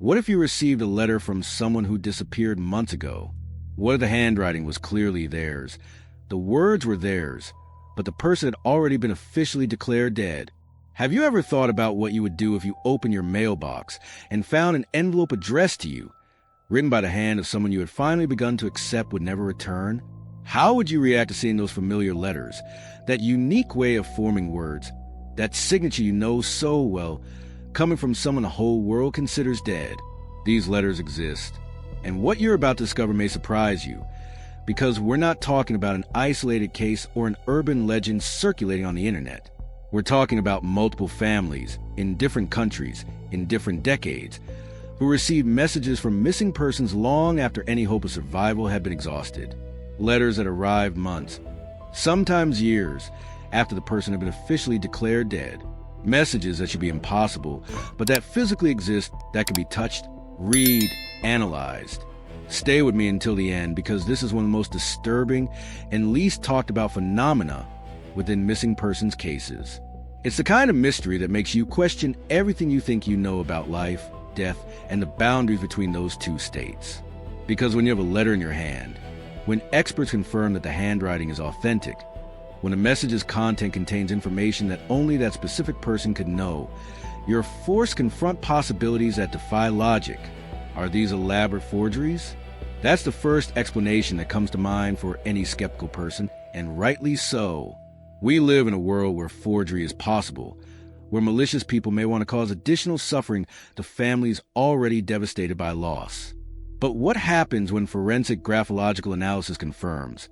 What if you received a letter from someone who disappeared months ago? What if the handwriting was clearly theirs? The words were theirs, but the person had already been officially declared dead. Have you ever thought about what you would do if you opened your mailbox and found an envelope addressed to you, written by the hand of someone you had finally begun to accept would never return? How would you react to seeing those familiar letters, that unique way of forming words, that signature you know so well, coming from someone the whole world considers dead? These letters exist, and what you're about to discover may surprise you, because we're not talking about an isolated case or an urban legend circulating on the internet. We're talking about multiple families in different countries, in different decades, who received messages from missing persons long after any hope of survival had been exhausted. Letters that arrived months, sometimes years, after the person had been officially declared dead. Messages that should be impossible, but that physically exist, that can be touched, read, analyzed. Stay with me until the end, because this is one of the most disturbing and least talked about phenomena within missing persons cases. It's the kind of mystery that makes you question everything you think you know about life, death, and the boundaries between those two states. Because when you have a letter in your hand, when experts confirm that the handwriting is authentic, when a message's content contains information that only that specific person could know, you're forced to confront possibilities that defy logic. Are these elaborate forgeries? That's the first explanation that comes to mind for any skeptical person, and rightly so. We live in a world where forgery is possible, where malicious people may want to cause additional suffering to families already devastated by loss. But what happens when forensic graphological analysis confirms,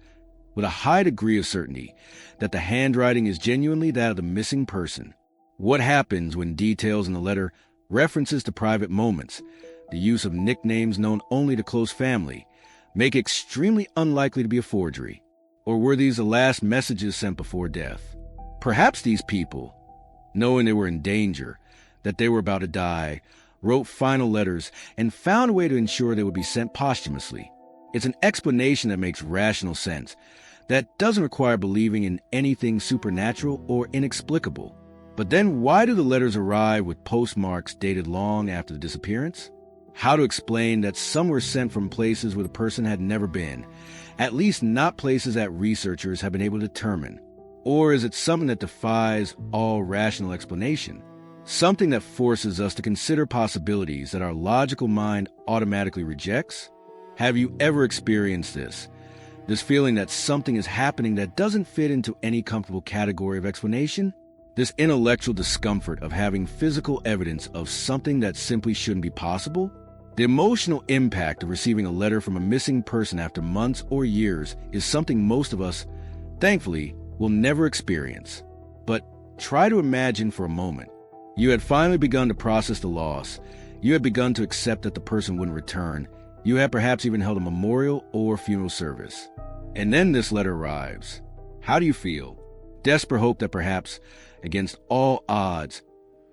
with a high degree of certainty, that the handwriting is genuinely that of the missing person? What happens when details in the letter, references to private moments, the use of nicknames known only to close family, make it extremely unlikely to be a forgery? Or were these the last messages sent before death? Perhaps these people, knowing they were in danger, that they were about to die, wrote final letters and found a way to ensure they would be sent posthumously. It's an explanation that makes rational sense, that doesn't require believing in anything supernatural or inexplicable. But then why do the letters arrive with postmarks dated long after the disappearance? How to explain that some were sent from places where the person had never been, at least not places that researchers have been able to determine? Or is it something that defies all rational explanation? Something that forces us to consider possibilities that our logical mind automatically rejects? Have you ever experienced this? This feeling that something is happening that doesn't fit into any comfortable category of explanation? This intellectual discomfort of having physical evidence of something that simply shouldn't be possible? The emotional impact of receiving a letter from a missing person after months or years is something most of us, thankfully, will never experience. But try to imagine for a moment. You had finally begun to process the loss. You had begun to accept that the person wouldn't return. You had perhaps even held a memorial or funeral service. And then this letter arrives. How do you feel? Desperate hope that perhaps, against all odds,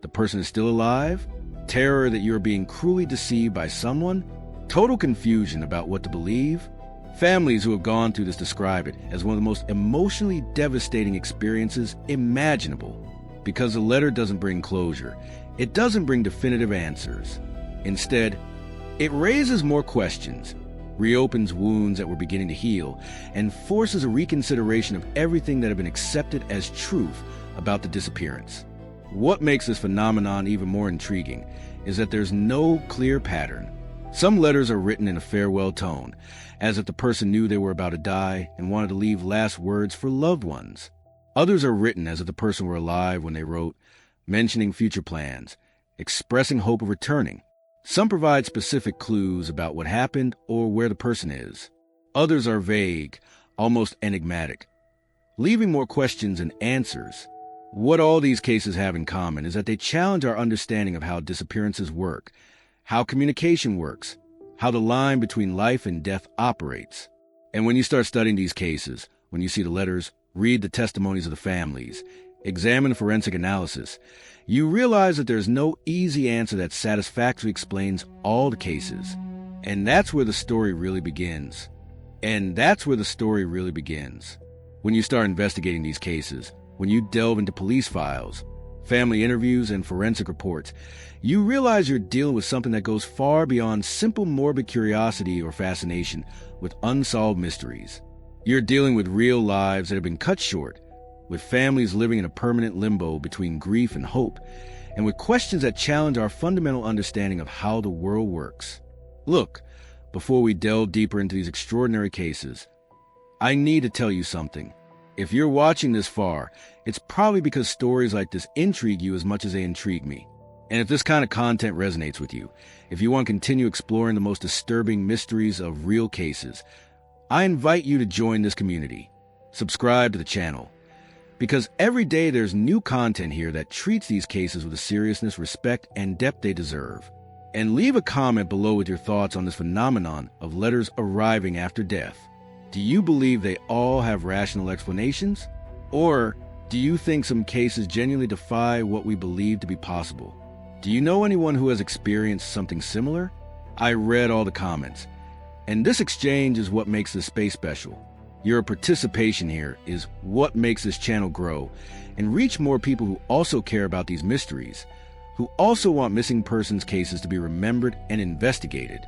the person is still alive? Terror that you're being cruelly deceived by someone? Total confusion about what to believe? Families who have gone through this describe it as one of the most emotionally devastating experiences imaginable, because the letter doesn't bring closure. It doesn't bring definitive answers. Instead, it raises more questions, reopens wounds that were beginning to heal, and forces a reconsideration of everything that had been accepted as truth about the disappearance. What makes this phenomenon even more intriguing is that there's no clear pattern. Some letters are written in a farewell tone, as if the person knew they were about to die and wanted to leave last words for loved ones. Others are written as if the person were alive when they wrote, mentioning future plans, expressing hope of returning. Some provide specific clues about what happened or where the person is. Others are vague, almost enigmatic, leaving more questions than answers. What all these cases have in common is that they challenge our understanding of how disappearances work, how communication works, how the line between life and death operates. And when you start studying these cases, when you see the letters, read the testimonies of the families, examine forensic analysis, you realize that there's no easy answer that satisfactorily explains all the cases. And that's where the story really begins. When you start investigating these cases, when you delve into police files, family interviews, and forensic reports, you realize you're dealing with something that goes far beyond simple morbid curiosity or fascination with unsolved mysteries. You're dealing with real lives that have been cut short, with families living in a permanent limbo between grief and hope, and with questions that challenge our fundamental understanding of how the world works. Look, before we delve deeper into these extraordinary cases, I need to tell you something. If you're watching this far, it's probably because stories like this intrigue you as much as they intrigue me. And if this kind of content resonates with you, if you want to continue exploring the most disturbing mysteries of real cases, I invite you to join this community. Subscribe to the channel, because every day there's new content here that treats these cases with the seriousness, respect, and depth they deserve. And leave a comment below with your thoughts on this phenomenon of letters arriving after death. Do you believe they all have rational explanations? Or do you think some cases genuinely defy what we believe to be possible? Do you know anyone who has experienced something similar? I read all the comments, and this exchange is what makes this space special. Your participation here is what makes this channel grow and reach more people who also care about these mysteries, who also want missing persons cases to be remembered and investigated.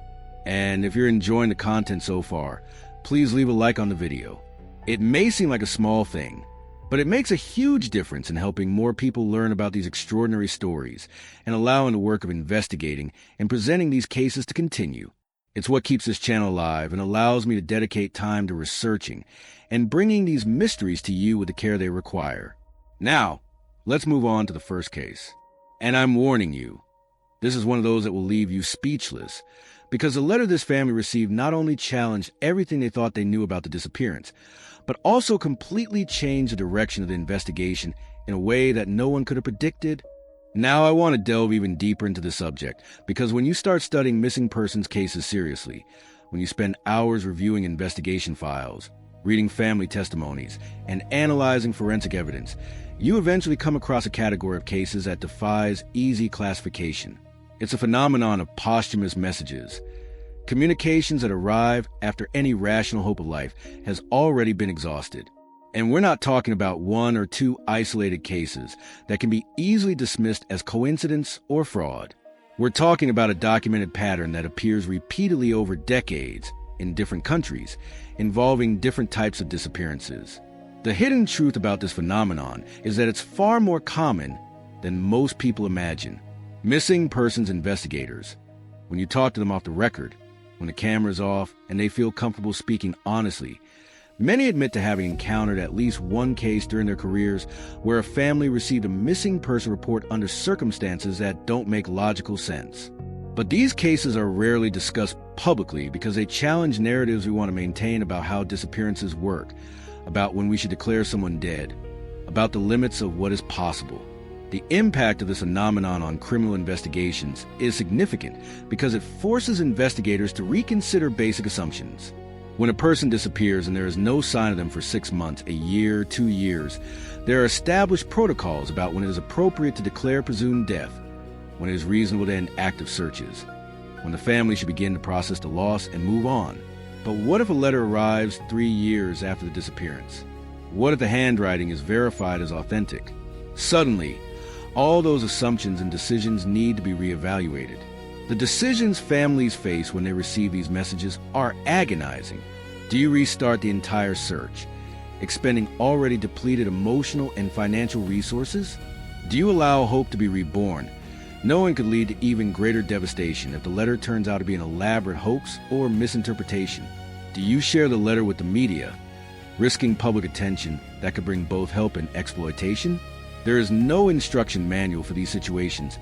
And if you're enjoying the content so far, please leave a like on the video. It may seem like a small thing, but it makes a huge difference in helping more people learn about these extraordinary stories and allowing the work of investigating and presenting these cases to continue. It's what keeps this channel alive and allows me to dedicate time to researching and bringing these mysteries to you with the care they require. Now, let's move on to the first case. And I'm warning you, this is one of those that will leave you speechless, because the letter this family received not only challenged everything they thought they knew about the disappearance, but also completely changed the direction of the investigation in a way that no one could have predicted. Now I want to delve even deeper into the subject, because when you start studying missing persons cases seriously, when you spend hours reviewing investigation files, reading family testimonies, and analyzing forensic evidence, you eventually come across a category of cases that defies easy classification. It's a phenomenon of posthumous messages, communications that arrive after any rational hope of life has already been exhausted. And we're not talking about one or two isolated cases that can be easily dismissed as coincidence or fraud. We're talking about a documented pattern that appears repeatedly over decades in different countries, involving different types of disappearances. The hidden truth about this phenomenon is that it's far more common than most people imagine. Missing persons investigators, when you talk to them off the record, when the camera's off and they feel comfortable speaking honestly, many admit to having encountered at least one case during their careers where a family received a missing person report under circumstances that don't make logical sense. But these cases are rarely discussed publicly because they challenge narratives we want to maintain about how disappearances work, about when we should declare someone dead, about the limits of what is possible. The impact of this phenomenon on criminal investigations is significant because it forces investigators to reconsider basic assumptions. When a person disappears and there is no sign of them for 6 months, a year, 2 years, there are established protocols about when it is appropriate to declare presumed death, when it is reasonable to end active searches, when the family should begin to process the loss and move on. But what if a letter arrives 3 years after the disappearance? What if the handwriting is verified as authentic? Suddenly, all those assumptions and decisions need to be reevaluated. The decisions families face when they receive these messages are agonizing. Do you restart the entire search, expending already depleted emotional and financial resources? Do you allow hope to be reborn, knowing could lead to even greater devastation if the letter turns out to be an elaborate hoax or misinterpretation? Do you share the letter with the media, risking public attention that could bring both help and exploitation? There is no instruction manual for these situations,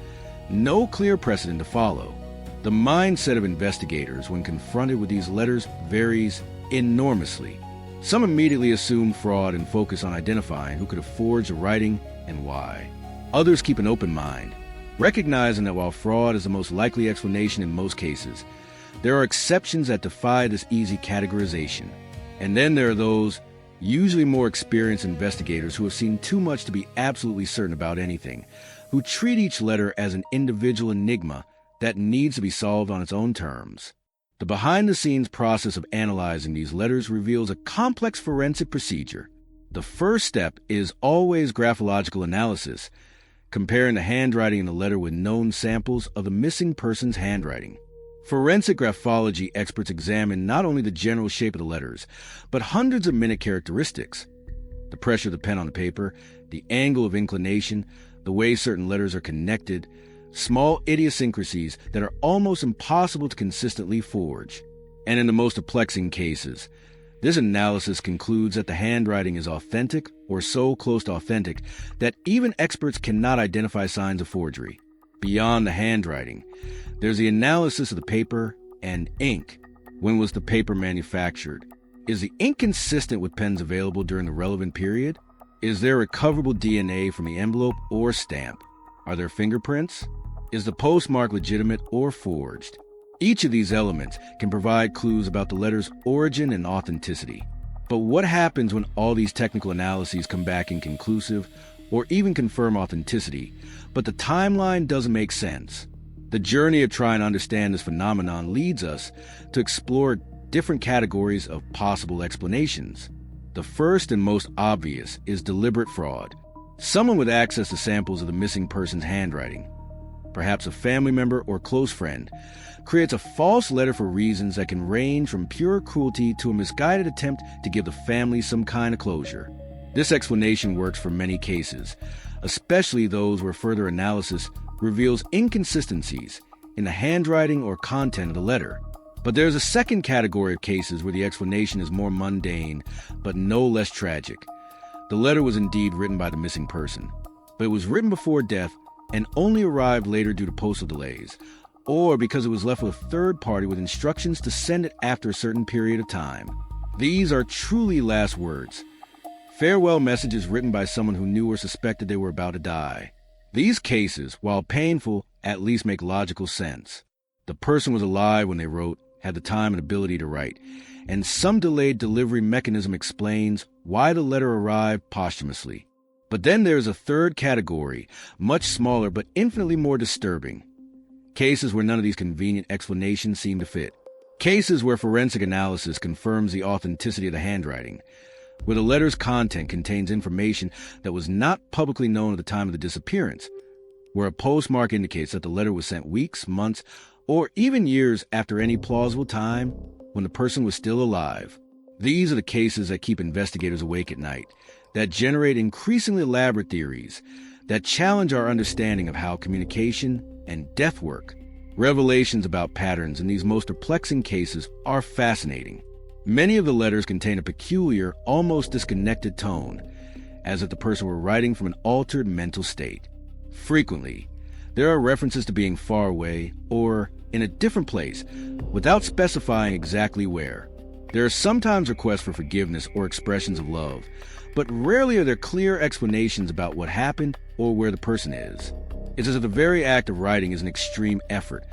no clear precedent to follow. The mindset of investigators when confronted with these letters varies enormously. Some immediately assume fraud and focus on identifying who could have forged the writing and why. Others keep an open mind, recognizing that while fraud is the most likely explanation in most cases, there are exceptions that defy this easy categorization. And then there are those, usually more experienced investigators who have seen too much to be absolutely certain about anything, who treat each letter as an individual enigma that needs to be solved on its own terms. The behind-the-scenes process of analyzing these letters reveals a complex forensic procedure. The first step is always graphological analysis, comparing the handwriting in the letter with known samples of the missing person's handwriting. Forensic graphology experts examine not only the general shape of the letters, but hundreds of minute characteristics. The pressure of the pen on the paper, the angle of inclination, the way certain letters are connected, small idiosyncrasies that are almost impossible to consistently forge. And in the most perplexing cases, this analysis concludes that the handwriting is authentic or so close to authentic that even experts cannot identify signs of forgery. Beyond the handwriting, there's the analysis of the paper and ink. When was the paper manufactured? Is the ink consistent with pens available during the relevant period? Is there recoverable DNA from the envelope or stamp? Are there fingerprints? Is the postmark legitimate or forged? Each of these elements can provide clues about the letter's origin and authenticity. But what happens when all these technical analyses come back inconclusive or even confirm authenticity, but the timeline doesn't make sense? The journey of trying to understand this phenomenon leads us to explore different categories of possible explanations. The first and most obvious is deliberate fraud. Someone with access to samples of the missing person's handwriting, perhaps a family member or close friend, creates a false letter for reasons that can range from pure cruelty to a misguided attempt to give the family some kind of closure. This explanation works for many cases, especially those where further analysis reveals inconsistencies in the handwriting or content of the letter. But there's a second category of cases where the explanation is more mundane, but no less tragic. The letter was indeed written by the missing person, but it was written before death and only arrived later due to postal delays, or because it was left with a third party with instructions to send it after a certain period of time. These are truly last words. Farewell messages written by someone who knew or suspected they were about to die. These cases, while painful, at least make logical sense. The person was alive when they wrote, had the time and ability to write, and some delayed delivery mechanism explains why the letter arrived posthumously. But then there's a third category, much smaller but infinitely more disturbing. Cases where none of these convenient explanations seem to fit. Cases where forensic analysis confirms the authenticity of the handwriting, where the letter's content contains information that was not publicly known at the time of the disappearance, where a postmark indicates that the letter was sent weeks, months, or even years after any plausible time when the person was still alive. These are the cases that keep investigators awake at night, that generate increasingly elaborate theories, that challenge our understanding of how communication and death work. Revelations about patterns in these most perplexing cases are fascinating. Many of the letters contain a peculiar, almost disconnected tone, as if the person were writing from an altered mental state. Frequently, there are references to being far away or in a different place, without specifying exactly where. There are sometimes requests for forgiveness or expressions of love, but rarely are there clear explanations about what happened or where the person is. It's as if the very act of writing is an extreme effort,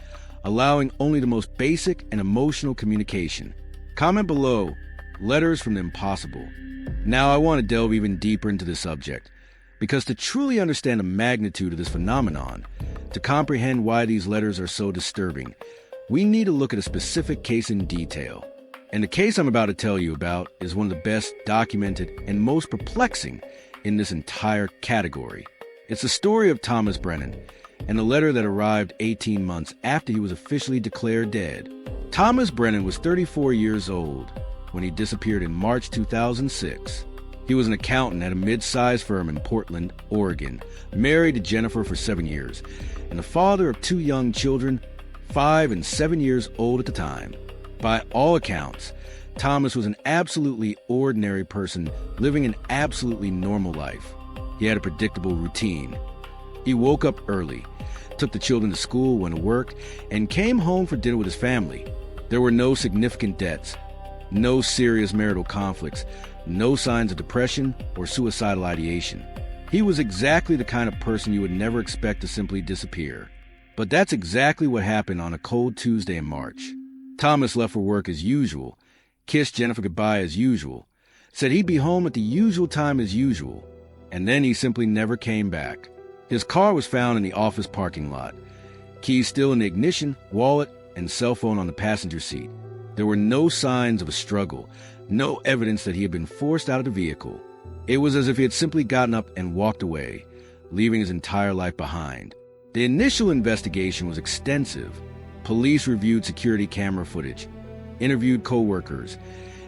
allowing only the most basic and emotional communication. Comment below, letters from the impossible. Now I want to delve even deeper into this subject, because to truly understand the magnitude of this phenomenon, to comprehend why these letters are so disturbing, we need to look at a specific case in detail. And the case I'm about to tell you about is one of the best documented and most perplexing in this entire category. It's the story of Thomas Brennan and the letter that arrived 18 months after he was officially declared dead. Thomas Brennan was 34 years old when he disappeared in March 2006. He was an accountant at a mid-sized firm in Portland, Oregon, married to Jennifer for 7 years, and the father of 2 young children, 5 and 7 years old at the time. By all accounts, Thomas was an absolutely ordinary person living an absolutely normal life. He had a predictable routine. He woke up early, took the children to school, went to work, and came home for dinner with his family. There were no significant debts, no serious marital conflicts, no signs of depression or suicidal ideation. He was exactly the kind of person you would never expect to simply disappear. But that's exactly what happened on a cold Tuesday in March. Thomas left for work as usual, kissed Jennifer goodbye as usual, said he'd be home at the usual time as usual, and then he simply never came back. His car was found in the office parking lot, keys still in the ignition, wallet, and cell phone on the passenger seat. There were no signs of a struggle, no evidence that he had been forced out of the vehicle. It was as if he had simply gotten up and walked away, leaving his entire life behind. The initial investigation was extensive. Police reviewed security camera footage, interviewed co-workers,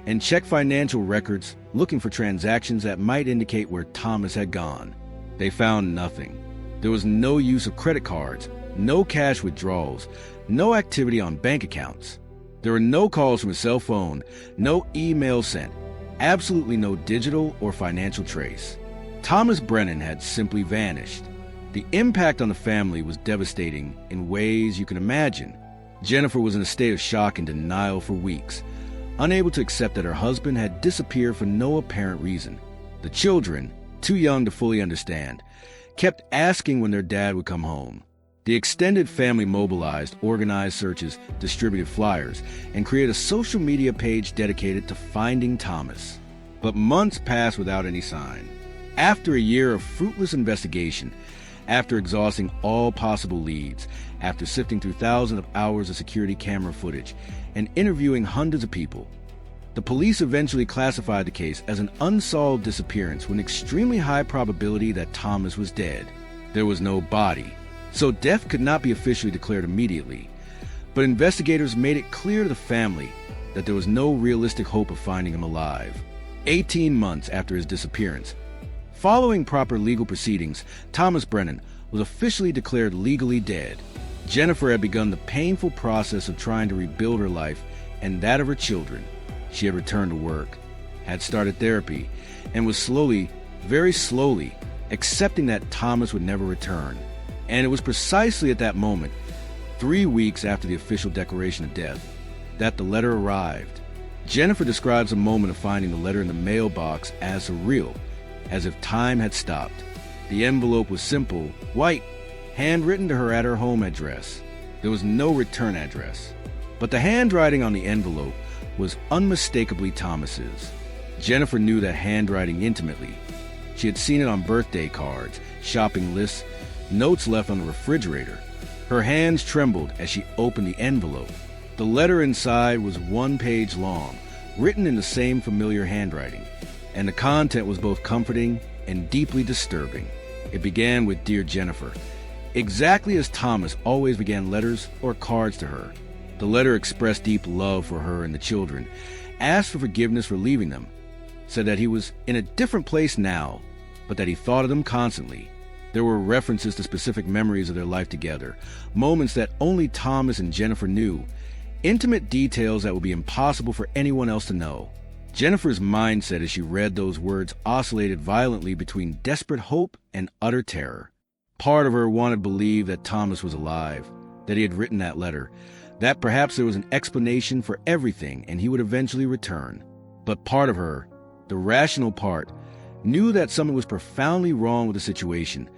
and checked financial records looking for transactions that might indicate where Thomas had gone. They found nothing. There was no use of credit cards, no cash withdrawals, no activity on bank accounts. There were no calls from his cell phone, no email sent, absolutely no digital or financial trace. Thomas Brennan had simply vanished. The impact on the family was devastating in ways you can imagine. Jennifer was in a state of shock and denial for weeks, unable to accept that her husband had disappeared for no apparent reason. The children, too young to fully understand, kept asking when their dad would come home. The extended family mobilized, organized searches, distributed flyers, and created a social media page dedicated to finding Thomas. But months passed without any sign. After a year of fruitless investigation, after exhausting all possible leads, after sifting through thousands of hours of security camera footage, and interviewing hundreds of people, the police eventually classified the case as an unsolved disappearance with an extremely high probability that Thomas was dead. There was no body, so death could not be officially declared immediately. But investigators made it clear to the family that there was no realistic hope of finding him alive. 18 months after his disappearance, following proper legal proceedings, Thomas Brennan was officially declared legally dead. Jennifer had begun the painful process of trying to rebuild her life and that of her children. She had returned to work, had started therapy, and was slowly, very slowly, accepting that Thomas would never return. And it was precisely at that moment, 3 weeks after the official declaration of death, that the letter arrived. Jennifer describes the moment of finding the letter in the mailbox as surreal, as if time had stopped. The envelope was simple, white, handwritten to her at her home address. There was no return address. But the handwriting on the envelope was unmistakably Thomas's. Jennifer knew that handwriting intimately. She had seen it on birthday cards, shopping lists, notes left on the refrigerator. Her hands trembled as she opened the envelope. The letter inside was 1 page long, written in the same familiar handwriting, and the content was both comforting and deeply disturbing. It began with "Dear Jennifer," exactly as Thomas always began letters or cards to her. The letter expressed deep love for her and the children, asked for forgiveness for leaving them, said that he was in a different place now, but that he thought of them constantly. There were references to specific memories of their life together, moments that only Thomas and Jennifer knew, intimate details that would be impossible for anyone else to know. Jennifer's mindset as she read those words oscillated violently between desperate hope and utter terror. Part of her wanted to believe that Thomas was alive, that he had written that letter, that perhaps there was an explanation for everything and he would eventually return. But part of her, the rational part, knew that something was profoundly wrong with the situation,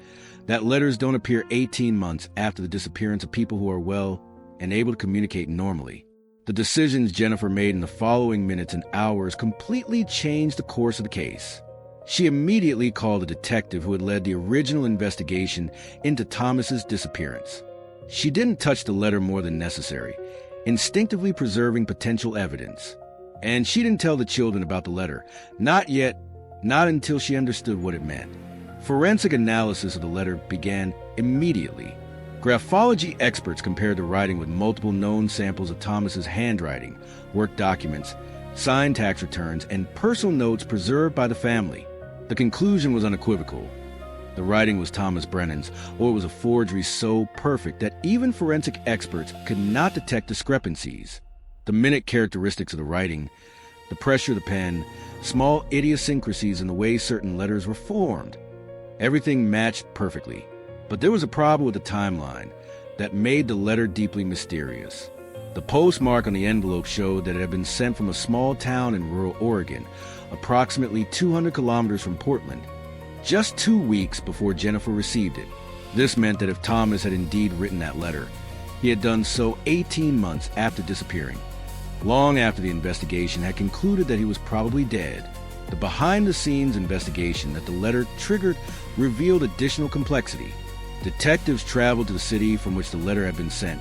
that letters don't appear 18 months after the disappearance of people who are well and able to communicate normally. The decisions Jennifer made in the following minutes and hours completely changed the course of the case. She immediately called the detective who had led the original investigation into Thomas's disappearance. She didn't touch the letter more than necessary, instinctively preserving potential evidence. And she didn't tell the children about the letter, not yet, not until she understood what it meant. Forensic analysis of the letter began immediately. Graphology experts compared the writing with multiple known samples of Thomas's handwriting, work documents, signed tax returns, and personal notes preserved by the family. The conclusion was unequivocal. The writing was Thomas Brennan's, or it was a forgery so perfect that even forensic experts could not detect discrepancies. The minute characteristics of the writing, the pressure of the pen, small idiosyncrasies in the way certain letters were formed. Everything matched perfectly. But there was a problem with the timeline that made the letter deeply mysterious. The postmark on the envelope showed that it had been sent from a small town in rural Oregon, approximately 200 kilometers from Portland, just 2 weeks before Jennifer received it. This meant that if Thomas had indeed written that letter, he had done so 18 months after disappearing, long after the investigation had concluded that he was probably dead. The behind-the-scenes investigation that the letter triggered revealed additional complexity. Detectives traveled to the city from which the letter had been sent,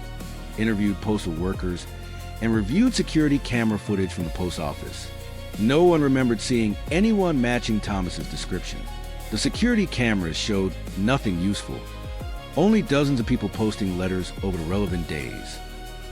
interviewed postal workers, and reviewed security camera footage from the post office. No one remembered seeing anyone matching Thomas's description. The security cameras showed nothing useful, only dozens of people posting letters over the relevant days.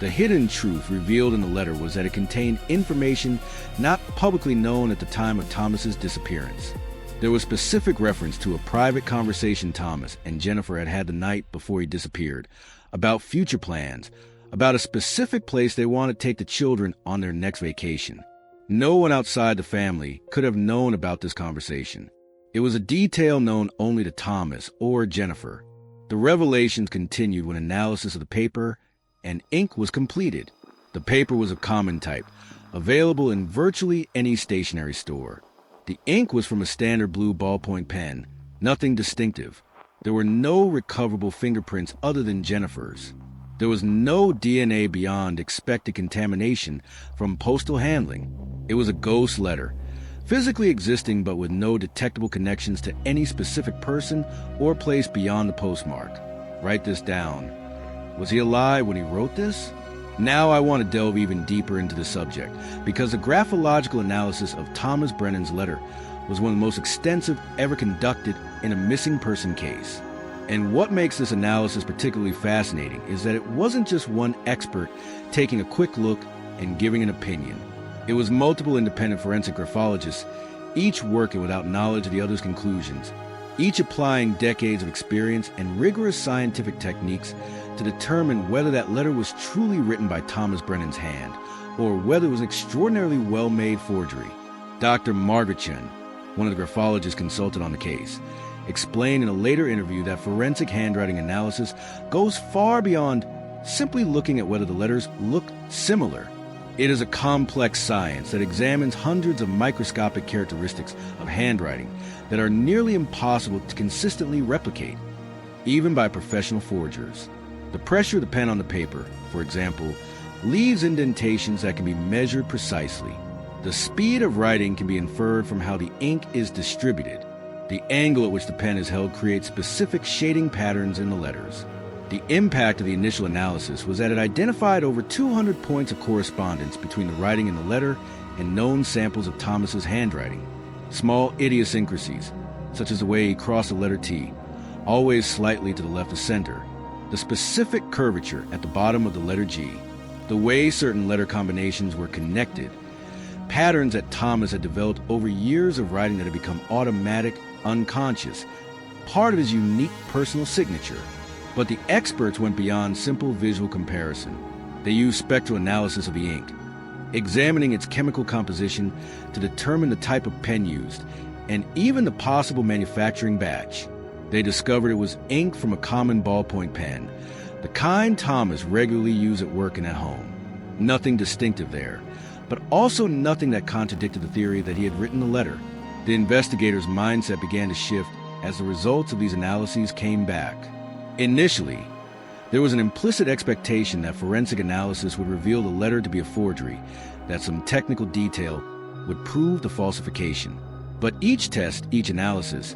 The hidden truth revealed in the letter was that it contained information not publicly known at the time of Thomas's disappearance. There was specific reference to a private conversation Thomas and Jennifer had had the night before he disappeared, about future plans, about a specific place they wanted to take the children on their next vacation. No one outside the family could have known about this conversation. It was a detail known only to Thomas or Jennifer. The revelations continued when analysis of the paper and ink was completed. The paper was of common type, available in virtually any stationery store. The ink was from a standard blue ballpoint pen, nothing distinctive. There were no recoverable fingerprints other than Jennifer's. There was no DNA beyond expected contamination from postal handling. It was a ghost letter, physically existing but with no detectable connections to any specific person or place beyond the postmark. Write this down. Was he alive when he wrote this? Now I want to delve even deeper into the subject, because the graphological analysis of Thomas Brennan's letter was one of the most extensive ever conducted in a missing person case. And what makes this analysis particularly fascinating is that it wasn't just one expert taking a quick look and giving an opinion. It was multiple independent forensic graphologists, each working without knowledge of the other's conclusions, each applying decades of experience and rigorous scientific techniques to determine whether that letter was truly written by Thomas Brennan's hand, or whether it was an extraordinarily well-made forgery. Dr. Margaret Chen, one of the graphologists consulted on the case, explained in a later interview that forensic handwriting analysis goes far beyond simply looking at whether the letters look similar. It is a complex science that examines hundreds of microscopic characteristics of handwriting that are nearly impossible to consistently replicate, even by professional forgers. The pressure of the pen on the paper, for example, leaves indentations that can be measured precisely. The speed of writing can be inferred from how the ink is distributed. The angle at which the pen is held creates specific shading patterns in the letters. The impact of the initial analysis was that it identified over 200 points of correspondence between the writing in the letter and known samples of Thomas's handwriting. Small idiosyncrasies, such as the way he crossed the letter T, always slightly to the left of center, the specific curvature at the bottom of the letter G, the way certain letter combinations were connected, patterns that Thomas had developed over years of writing that had become automatic, unconscious, part of his unique personal signature. But the experts went beyond simple visual comparison. They used spectral analysis of the ink, examining its chemical composition to determine the type of pen used, and even the possible manufacturing batch. They discovered it was ink from a common ballpoint pen, the kind Thomas regularly used at work and at home. Nothing distinctive there, but also nothing that contradicted the theory that he had written the letter. The investigators' mindset began to shift as the results of these analyses came back. Initially, there was an implicit expectation that forensic analysis would reveal the letter to be a forgery, that some technical detail would prove the falsification. But each test, each analysis,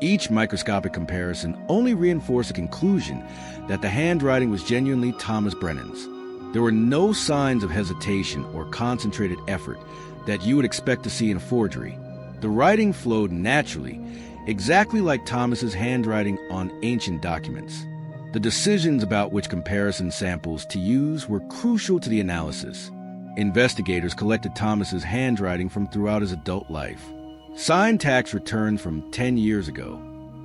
each microscopic comparison only reinforced the conclusion that the handwriting was genuinely Thomas Brennan's. There were no signs of hesitation or concentrated effort that you would expect to see in a forgery. The writing flowed naturally, exactly like Thomas's handwriting on ancient documents. The decisions about which comparison samples to use were crucial to the analysis. Investigators collected Thomas's handwriting from throughout his adult life. Signed tax returns from 10 years ago,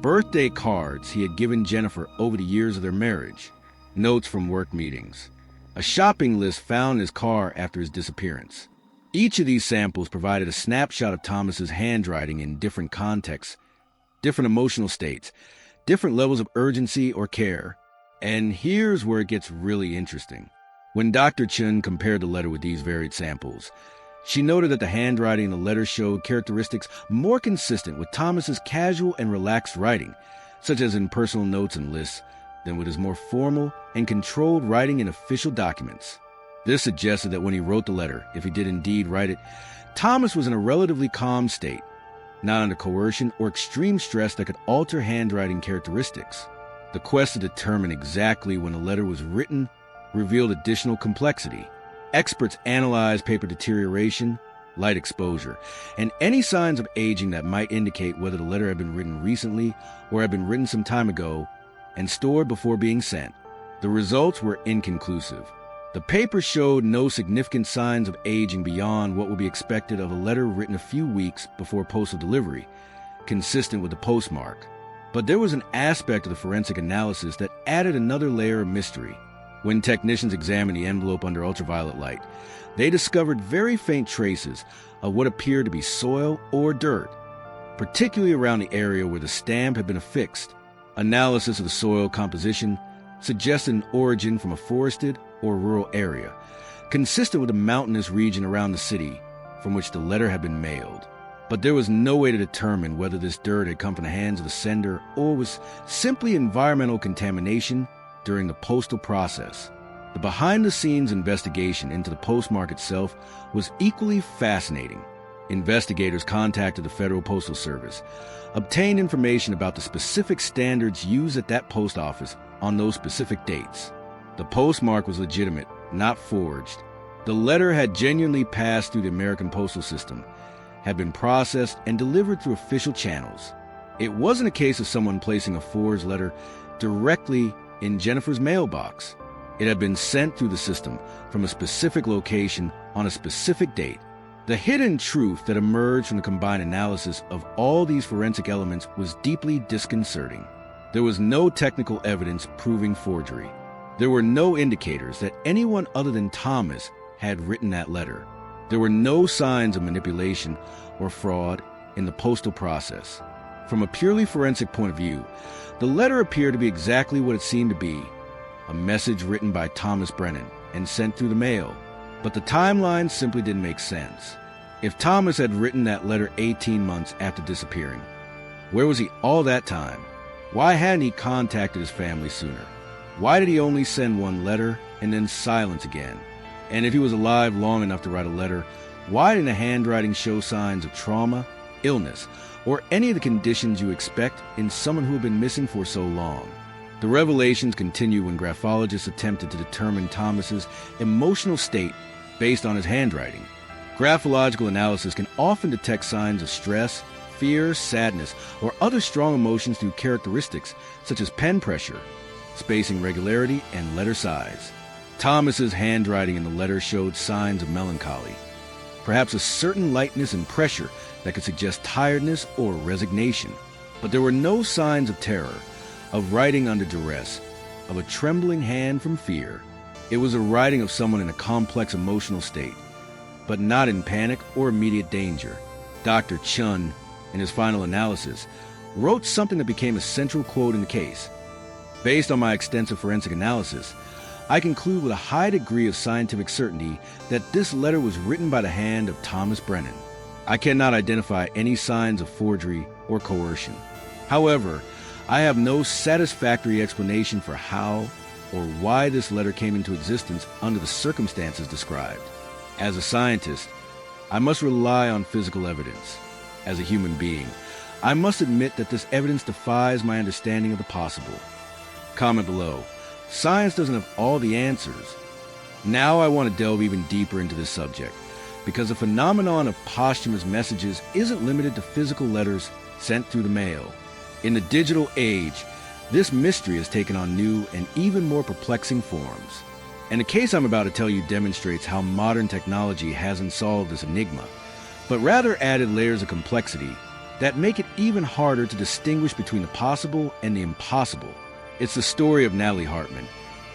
birthday cards he had given Jennifer over the years of their marriage, notes from work meetings, a shopping list found in his car after his disappearance. Each of these samples provided a snapshot of Thomas's handwriting in different contexts, different emotional states, different levels of urgency or care. And here's where it gets really interesting. When Dr. Chen compared the letter with these varied samples, she noted that the handwriting in the letter showed characteristics more consistent with Thomas's casual and relaxed writing, such as in personal notes and lists, than with his more formal and controlled writing in official documents. This suggested that when he wrote the letter, if he did indeed write it, Thomas was in a relatively calm state, not under coercion or extreme stress that could alter handwriting characteristics. The quest to determine exactly when a letter was written revealed additional complexity. Experts analyzed paper deterioration, light exposure, and any signs of aging that might indicate whether the letter had been written recently or had been written some time ago and stored before being sent. The results were inconclusive. The paper showed no significant signs of aging beyond what would be expected of a letter written a few weeks before postal delivery, consistent with the postmark. But there was an aspect of the forensic analysis that added another layer of mystery. When technicians examined the envelope under ultraviolet light, they discovered very faint traces of what appeared to be soil or dirt, particularly around the area where the stamp had been affixed. Analysis of the soil composition suggested an origin from a forested or rural area, consistent with the mountainous region around the city from which the letter had been mailed. But there was no way to determine whether this dirt had come from the hands of the sender or was simply environmental contamination during the postal process. The behind-the-scenes investigation into the postmark itself was equally fascinating. Investigators contacted the Federal Postal Service, obtained information about the specific standards used at that post office on those specific dates. The postmark was legitimate, not forged. The letter had genuinely passed through the American postal system, had been processed and delivered through official channels. It wasn't a case of someone placing a forged letter directly in Jennifer's mailbox. It had been sent through the system from a specific location on a specific date. The hidden truth that emerged from the combined analysis of all these forensic elements was deeply disconcerting. There was no technical evidence proving forgery. There were no indicators that anyone other than Thomas had written that letter. There were no signs of manipulation or fraud in the postal process. From a purely forensic point of view, the letter appeared to be exactly what it seemed to be, a message written by Thomas Brennan and sent through the mail. But the timeline simply didn't make sense. If Thomas had written that letter 18 months after disappearing, where was he all that time? Why hadn't he contacted his family sooner? Why did he only send one letter and then silence again? And if he was alive long enough to write a letter, why didn't the handwriting show signs of trauma, illness, or any of the conditions you expect in someone who had been missing for so long? The revelations continued when graphologists attempted to determine Thomas's emotional state based on his handwriting. Graphological analysis can often detect signs of stress, fear, sadness, or other strong emotions through characteristics such as pen pressure, spacing regularity, and letter size. Thomas's handwriting in the letter showed signs of melancholy, perhaps a certain lightness and pressure that could suggest tiredness or resignation. But there were no signs of terror, of writing under duress, of a trembling hand from fear. It was a writing of someone in a complex emotional state, but not in panic or immediate danger. Dr. Chun, in his final analysis, wrote something that became a central quote in the case. Based on my extensive forensic analysis, I conclude with a high degree of scientific certainty that this letter was written by the hand of Thomas Brennan. I cannot identify any signs of forgery or coercion. However, I have no satisfactory explanation for how or why this letter came into existence under the circumstances described. As a scientist, I must rely on physical evidence. As a human being, I must admit that this evidence defies my understanding of the possible. Comment below. Science doesn't have all the answers. Now I want to delve even deeper into this subject, because the phenomenon of posthumous messages isn't limited to physical letters sent through the mail. In the digital age, this mystery has taken on new and even more perplexing forms. And the case I'm about to tell you demonstrates how modern technology hasn't solved this enigma, but rather added layers of complexity that make it even harder to distinguish between the possible and the impossible. It's the story of Natalie Hartman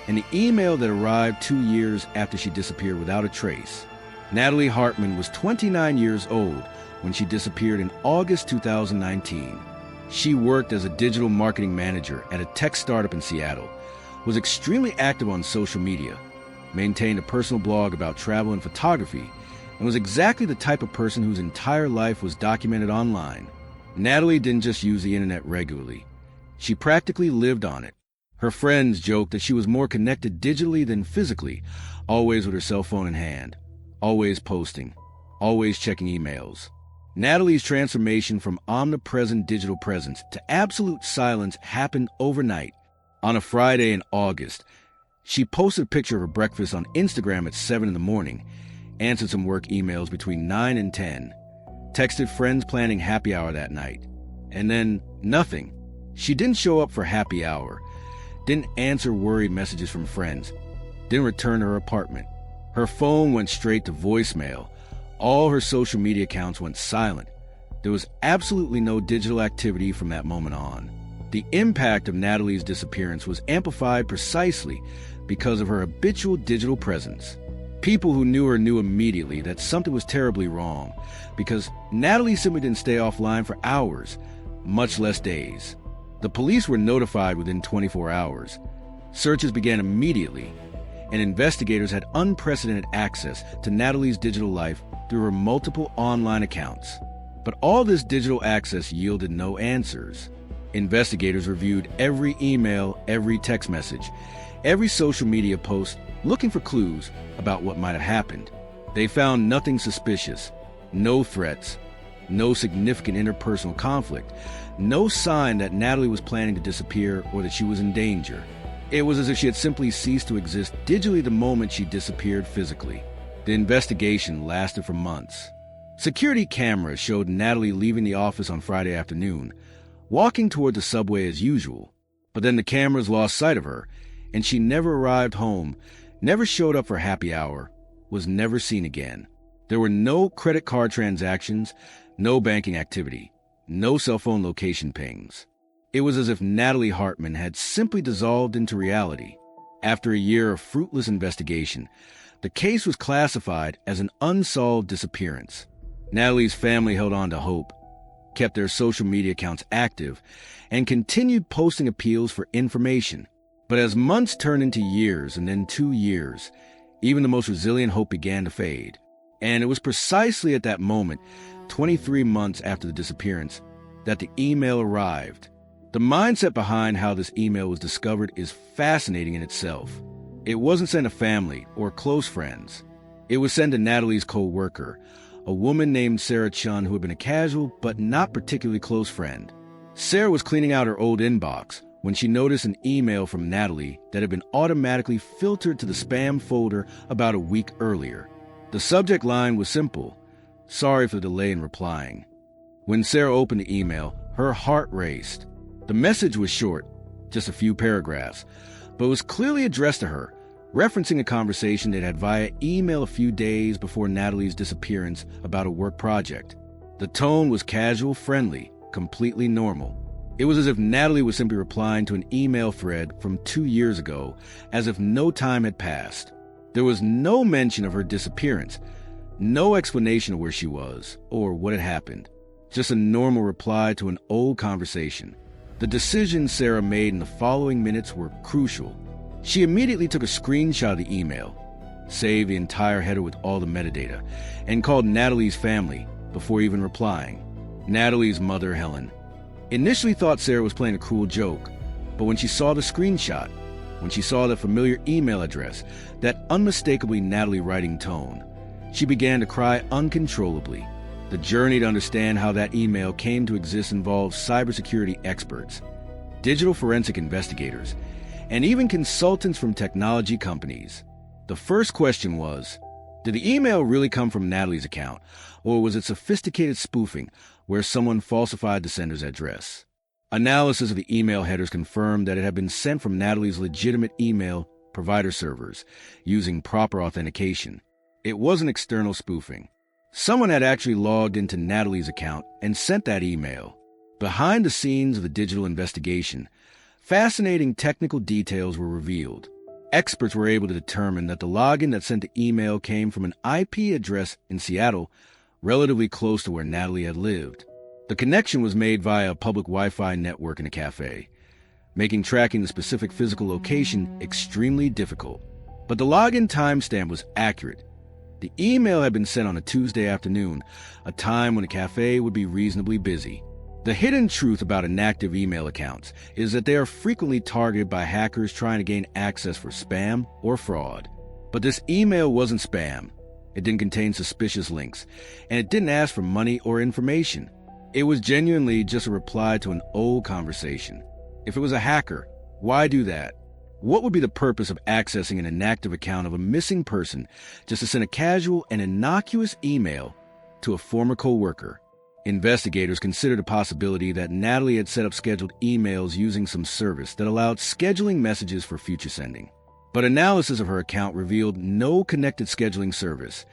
and the email that arrived 2 years after she disappeared without a trace. Natalie Hartman was 29 years old when she disappeared in August 2019. She worked as a digital marketing manager at a tech startup in Seattle, was extremely active on social media, maintained a personal blog about travel and photography, and was exactly the type of person whose entire life was documented online. Natalie didn't just use the internet regularly. She practically lived on it. Her friends joked that she was more connected digitally than physically, always with her cell phone in hand, always posting, always checking emails. Natalie's transformation from omnipresent digital presence to absolute silence happened overnight. On a Friday in August, she posted a picture of her breakfast on Instagram at 7 in the morning, answered some work emails between 9 and 10, texted friends planning happy hour that night, and then nothing. She didn't show up for happy hour, didn't answer worried messages from friends, didn't return to her apartment. Her phone went straight to voicemail. All her social media accounts went silent. There was absolutely no digital activity from that moment on. The impact of Natalie's disappearance was amplified precisely because of her habitual digital presence. People who knew her knew immediately that something was terribly wrong, because Natalie simply didn't stay offline for hours, much less days. The police were notified within 24 hours. Searches began immediately, and investigators had unprecedented access to Natalie's digital life through her multiple online accounts. But all this digital access yielded no answers. Investigators reviewed every email, every text message, every social media post, looking for clues about what might have happened. They found nothing suspicious, no threats, no significant interpersonal conflict, no sign that Natalie was planning to disappear or that she was in danger. It was as if she had simply ceased to exist digitally the moment she disappeared physically. The investigation lasted for months. Security cameras showed Natalie leaving the office on Friday afternoon, walking toward the subway as usual. But then the cameras lost sight of her, and she never arrived home, never showed up for happy hour, was never seen again. There were no credit card transactions, no banking activity, no cell phone location pings. It was as if Natalie Hartman had simply dissolved into reality. After a year of fruitless investigation, the case was classified as an unsolved disappearance. Natalie's family held on to hope, kept their social media accounts active, and continued posting appeals for information. But as months turned into years and then 2 years, even the most resilient hope began to fade. And it was precisely at that moment, 23 months after the disappearance, that the email arrived. The mindset behind how this email was discovered is fascinating in itself. It wasn't sent to family or close friends. It was sent to Natalie's co-worker, a woman named Sarah Chun who had been a casual but not particularly close friend. Sarah was cleaning out her old inbox when she noticed an email from Natalie that had been automatically filtered to the spam folder about a week earlier. The subject line was simple: "Sorry for the delay in replying." When Sarah opened the email, her heart raced. The message was short, just a few paragraphs, but was clearly addressed to her, referencing a conversation they'd had via email a few days before Natalie's disappearance about a work project. The tone was casual, friendly, completely normal. It was as if Natalie was simply replying to an email thread from 2 years ago, as if no time had passed. There was no mention of her disappearance, no explanation of where she was or what had happened, just a normal reply to an old conversation. The decisions Sarah made in the following minutes were crucial. She immediately took a screenshot of the email, saved the entire header with all the metadata, and called Natalie's family before even replying. Natalie's mother, Helen, initially thought Sarah was playing a cruel joke, but when she saw the screenshot, when she saw the familiar email address, that unmistakably Natalie writing tone, she began to cry uncontrollably. The journey to understand how that email came to exist involved cybersecurity experts, digital forensic investigators, and even consultants from technology companies. The first question was, did the email really come from Natalie's account, or was it sophisticated spoofing where someone falsified the sender's address? Analysis of the email headers confirmed that it had been sent from Natalie's legitimate email provider servers using proper authentication. It wasn't external spoofing. Someone had actually logged into Natalie's account and sent that email. Behind the scenes of the digital investigation, fascinating technical details were revealed. Experts were able to determine that the login that sent the email came from an IP address in Seattle, relatively close to where Natalie had lived. The connection was made via a public Wi-Fi network in a cafe, making tracking the specific physical location extremely difficult. But the login timestamp was accurate. The email had been sent on a Tuesday afternoon, a time when a cafe would be reasonably busy. The hidden truth about inactive email accounts is that they are frequently targeted by hackers trying to gain access for spam or fraud. But this email wasn't spam. It didn't contain suspicious links, and it didn't ask for money or information. It was genuinely just a reply to an old conversation. If it was a hacker, why do that? What would be the purpose of accessing an inactive account of a missing person just to send a casual and innocuous email to a former co-worker? Investigators considered the possibility that Natalie had set up scheduled emails using some service that allowed scheduling messages for future sending. But analysis of her account revealed no connected scheduling service,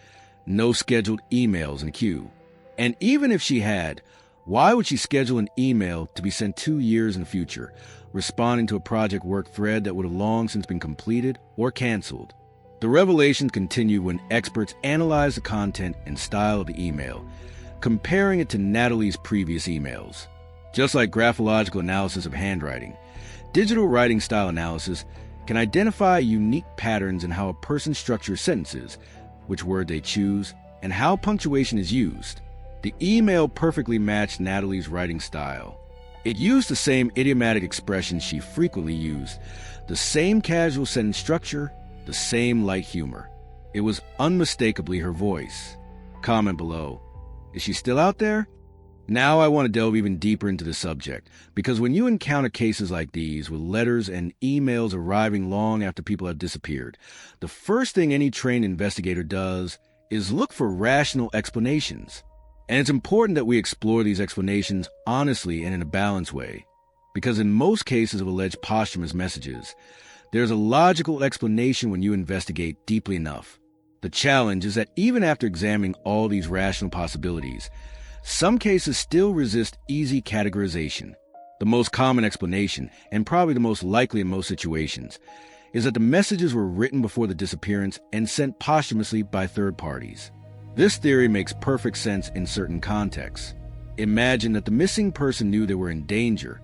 no scheduled emails in queue. And even if she had, why would she schedule an email to be sent 2 years in the future, responding to a project work thread that would have long since been completed or canceled? The revelations continued when experts analyzed the content and style of the email, comparing it to Natalie's previous emails. Just like graphological analysis of handwriting, digital writing style analysis can identify unique patterns in how a person structures sentences, which word they choose, and how punctuation is used. The email perfectly matched Natalie's writing style. It used the same idiomatic expressions she frequently used, the same casual sentence structure, the same light humor. It was unmistakably her voice. Comment below. Is she still out there? Now I want to delve even deeper into the subject, because when you encounter cases like these, with letters and emails arriving long after people have disappeared, the first thing any trained investigator does is look for rational explanations. And it's important that we explore these explanations honestly and in a balanced way, because in most cases of alleged posthumous messages, there's a logical explanation when you investigate deeply enough. The challenge is that even after examining all these rational possibilities, some cases still resist easy categorization. The most common explanation, and probably the most likely in most situations, is that the messages were written before the disappearance and sent posthumously by third parties. This theory makes perfect sense in certain contexts. Imagine that the missing person knew they were in danger,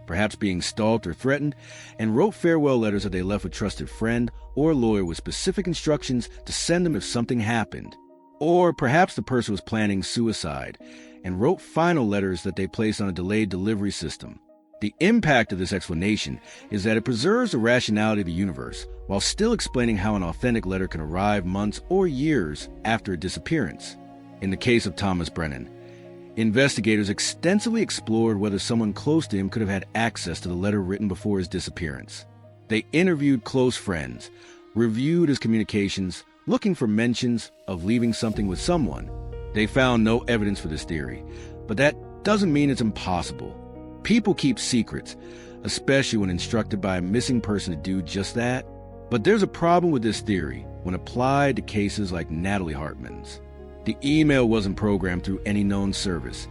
perhaps being stalked or threatened, and wrote farewell letters that they left a trusted friend or lawyer with specific instructions to send them if something happened. Or perhaps the person was planning suicide and wrote final letters that they placed on a delayed delivery system. The impact of this explanation is that it preserves the rationality of the universe while still explaining how an authentic letter can arrive months or years after a disappearance. In the case of Thomas Brennan, investigators extensively explored whether someone close to him could have had access to the letter written before his disappearance. They interviewed close friends, reviewed his communications, looking for mentions of leaving something with someone. They found no evidence for this theory, but that doesn't mean it's impossible. People keep secrets, especially when instructed by a missing person to do just that. But there's a problem with this theory when applied to cases like Natalie Hartman's. The email wasn't programmed through any known service,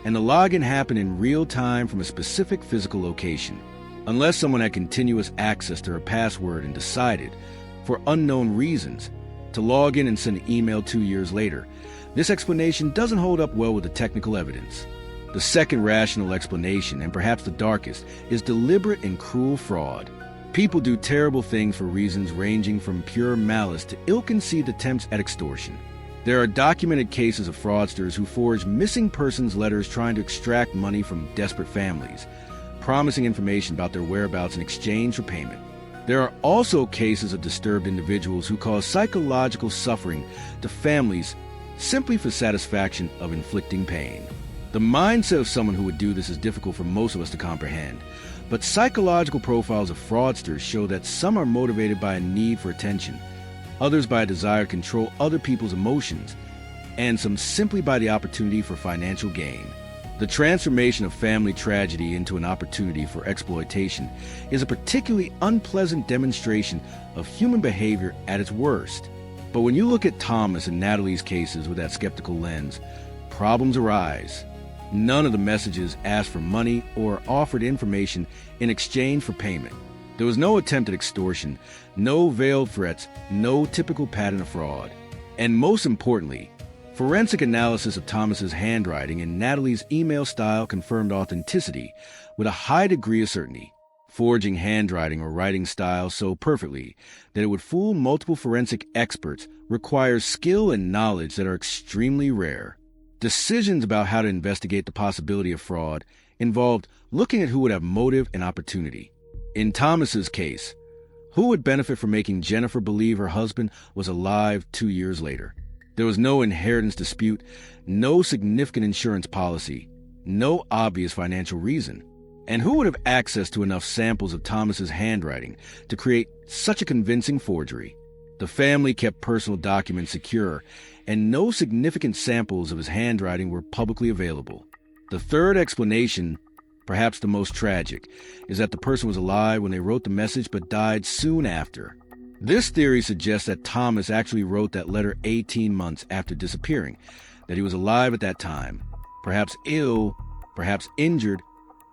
and the login happened in real time from a specific physical location. Unless someone had continuous access to her password and decided, for unknown reasons, to log in and send an email 2 years later, this explanation doesn't hold up well with the technical evidence. The second rational explanation, and perhaps the darkest, is deliberate and cruel fraud. People do terrible things for reasons ranging from pure malice to ill-conceived attempts at extortion. There are documented cases of fraudsters who forge missing persons letters trying to extract money from desperate families, promising information about their whereabouts in exchange for payment. There are also cases of disturbed individuals who cause psychological suffering to families simply for satisfaction of inflicting pain. The mindset of someone who would do this is difficult for most of us to comprehend, but psychological profiles of fraudsters show that some are motivated by a need for attention, others by a desire to control other people's emotions, and some simply by the opportunity for financial gain. The transformation of family tragedy into an opportunity for exploitation is a particularly unpleasant demonstration of human behavior at its worst. But when you look at Thomas and Natalie's cases with that skeptical lens, problems arise. None of the messages asked for money or offered information in exchange for payment. There was no attempt at extortion, no veiled threats, no typical pattern of fraud. And most importantly, forensic analysis of Thomas's handwriting and Natalie's email style confirmed authenticity with a high degree of certainty. Forging handwriting or writing style so perfectly that it would fool multiple forensic experts requires skill and knowledge that are extremely rare. Decisions about how to investigate the possibility of fraud involved looking at who would have motive and opportunity. In Thomas's case, who would benefit from making Jennifer believe her husband was alive 2 years later? There was no inheritance dispute, no significant insurance policy, no obvious financial reason. And who would have access to enough samples of Thomas's handwriting to create such a convincing forgery? The family kept personal documents secure, and no significant samples of his handwriting were publicly available. The third explanation, perhaps the most tragic, is that the person was alive when they wrote the message but died soon after. This theory suggests that Thomas actually wrote that letter 18 months after disappearing, that he was alive at that time, perhaps ill, perhaps injured,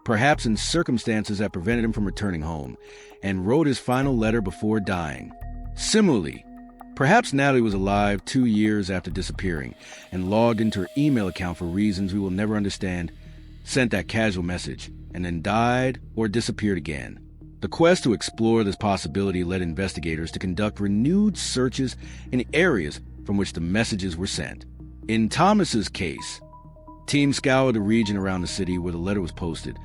perhaps in circumstances that prevented him from returning home, and wrote his final letter before dying. Similarly, perhaps Natalie was alive 2 years after disappearing and logged into her email account for reasons we will never understand, sent that casual message, and then died or disappeared again. The quest to explore this possibility led investigators to conduct renewed searches in areas from which the messages were sent. In Thomas's case, teams scoured the region around the city where the letter was posted,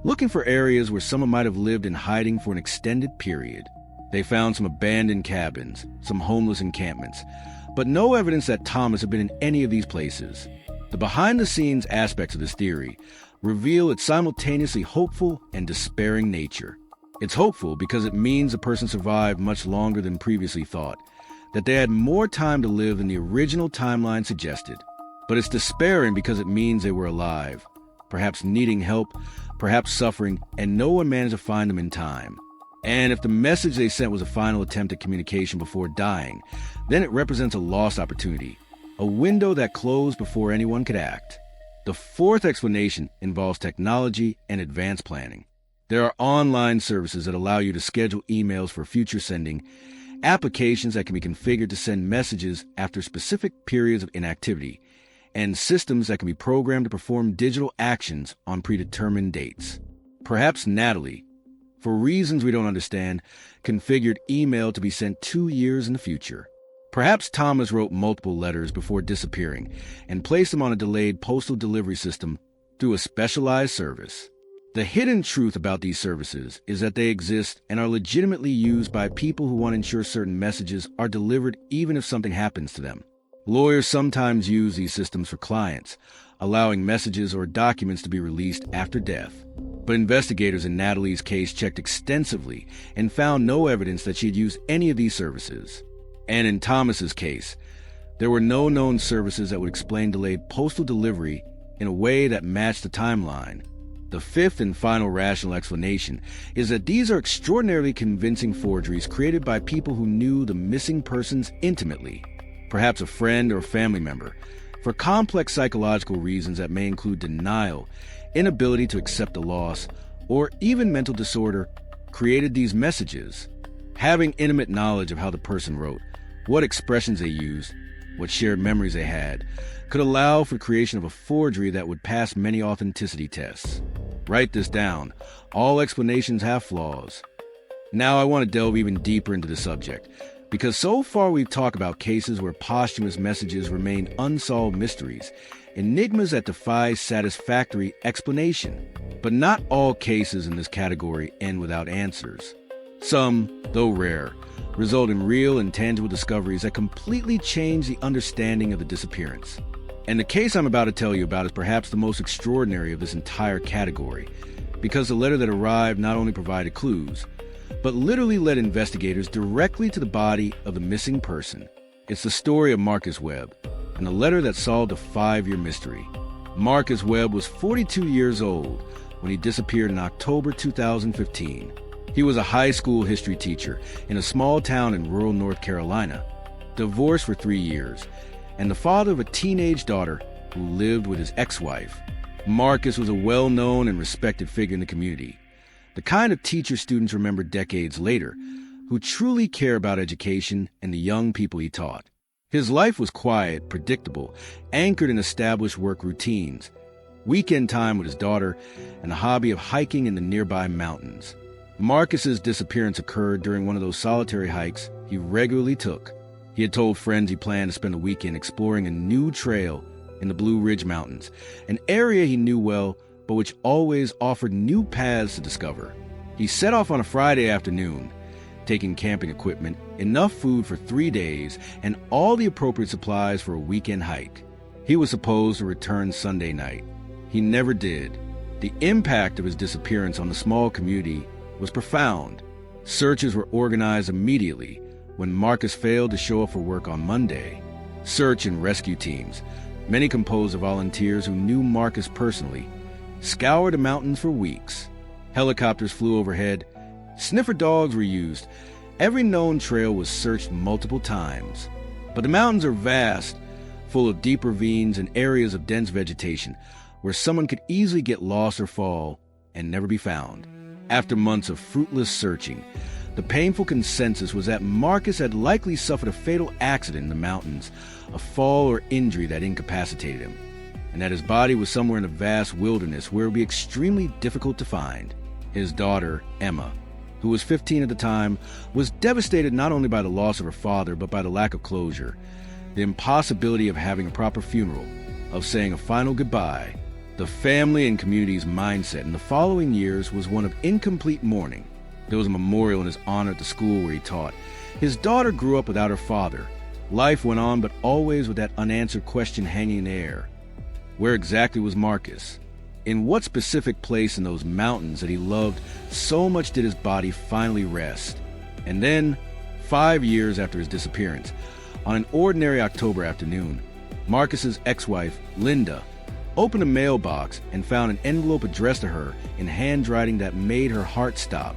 looking for areas where someone might have lived in hiding for an extended period. They found some abandoned cabins, some homeless encampments, but no evidence that Thomas had been in any of these places. The behind-the-scenes aspects of this theory reveal its simultaneously hopeful and despairing nature. It's hopeful because it means the person survived much longer than previously thought, that they had more time to live than the original timeline suggested. But it's despairing because it means they were alive, perhaps needing help, perhaps suffering, and no one managed to find them in time. And if the message they sent was a final attempt at communication before dying, then it represents a lost opportunity, a window that closed before anyone could act. The fourth explanation involves technology and advanced planning. There are online services that allow you to schedule emails for future sending, applications that can be configured to send messages after specific periods of inactivity, and systems that can be programmed to perform digital actions on predetermined dates. Perhaps Natalie, for reasons we don't understand, configured email to be sent 2 years in the future. Perhaps Thomas wrote multiple letters before disappearing and placed them on a delayed postal delivery system through a specialized service. The hidden truth about these services is that they exist and are legitimately used by people who want to ensure certain messages are delivered even if something happens to them. Lawyers sometimes use these systems for clients, allowing messages or documents to be released after death. But investigators in Natalie's case checked extensively and found no evidence that she'd used any of these services. And in Thomas's case, there were no known services that would explain delayed postal delivery in a way that matched the timeline. The fifth and final rational explanation is that these are extraordinarily convincing forgeries created by people who knew the missing persons intimately, perhaps a friend or family member, for complex psychological reasons that may include denial, inability to accept the loss, or even mental disorder, created these messages. Having intimate knowledge of how the person wrote, what expressions they used, what shared memories they had, could allow for creation of a forgery that would pass many authenticity tests. Write this down. All explanations have flaws. Now I want to delve even deeper into the subject, because so far we've talked about cases where posthumous messages remain unsolved mysteries, enigmas that defy satisfactory explanation. But not all cases in this category end without answers. Some, though rare, result in real and tangible discoveries that completely change the understanding of the disappearance. And the case I'm about to tell you about is perhaps the most extraordinary of this entire category, because the letter that arrived not only provided clues, but literally led investigators directly to the body of the missing person. It's the story of Marcus Webb, and a letter that solved a 5-year mystery. Marcus Webb was 42 years old when he disappeared in October 2015. He was a high school history teacher in a small town in rural North Carolina, divorced for 3 years, and the father of a teenage daughter who lived with his ex-wife. Marcus was a well-known and respected figure in the community, the kind of teacher students remember decades later, who truly care about education and the young people he taught. His life was quiet, predictable, anchored in established work routines, weekend time with his daughter, and a hobby of hiking in the nearby mountains. Marcus's disappearance occurred during one of those solitary hikes he regularly took. He had told friends he planned to spend the weekend exploring a new trail in the Blue Ridge Mountains, an area he knew well, but which always offered new paths to discover. He set off on a Friday afternoon, taking camping equipment, enough food for 3 days, and all the appropriate supplies for a weekend hike. He was supposed to return Sunday night. He never did. The impact of his disappearance on the small community was profound. Searches were organized immediately when Marcus failed to show up for work on Monday. Search and rescue teams, many composed of volunteers who knew Marcus personally, scoured the mountains for weeks. Helicopters flew overhead. Sniffer dogs were used. Every known trail was searched multiple times. But the mountains are vast, full of deep ravines and areas of dense vegetation where someone could easily get lost or fall and never be found. After months of fruitless searching, the painful consensus was that Marcus had likely suffered a fatal accident in the mountains, a fall or injury that incapacitated him, and that his body was somewhere in a vast wilderness where it would be extremely difficult to find. His daughter, Emma, who was 15 at the time, was devastated not only by the loss of her father, but by the lack of closure, the impossibility of having a proper funeral, of saying a final goodbye. The family and community's mindset in the following years was one of incomplete mourning. There was a memorial in his honor at the school where he taught. His daughter grew up without her father. Life went on, but always with that unanswered question hanging in the air. Where exactly was Marcus? In what specific place in those mountains that he loved so much did his body finally rest? And then, 5 years after his disappearance, on an ordinary October afternoon, Marcus's ex-wife, Linda, opened a mailbox and found an envelope addressed to her in handwriting that made her heart stop.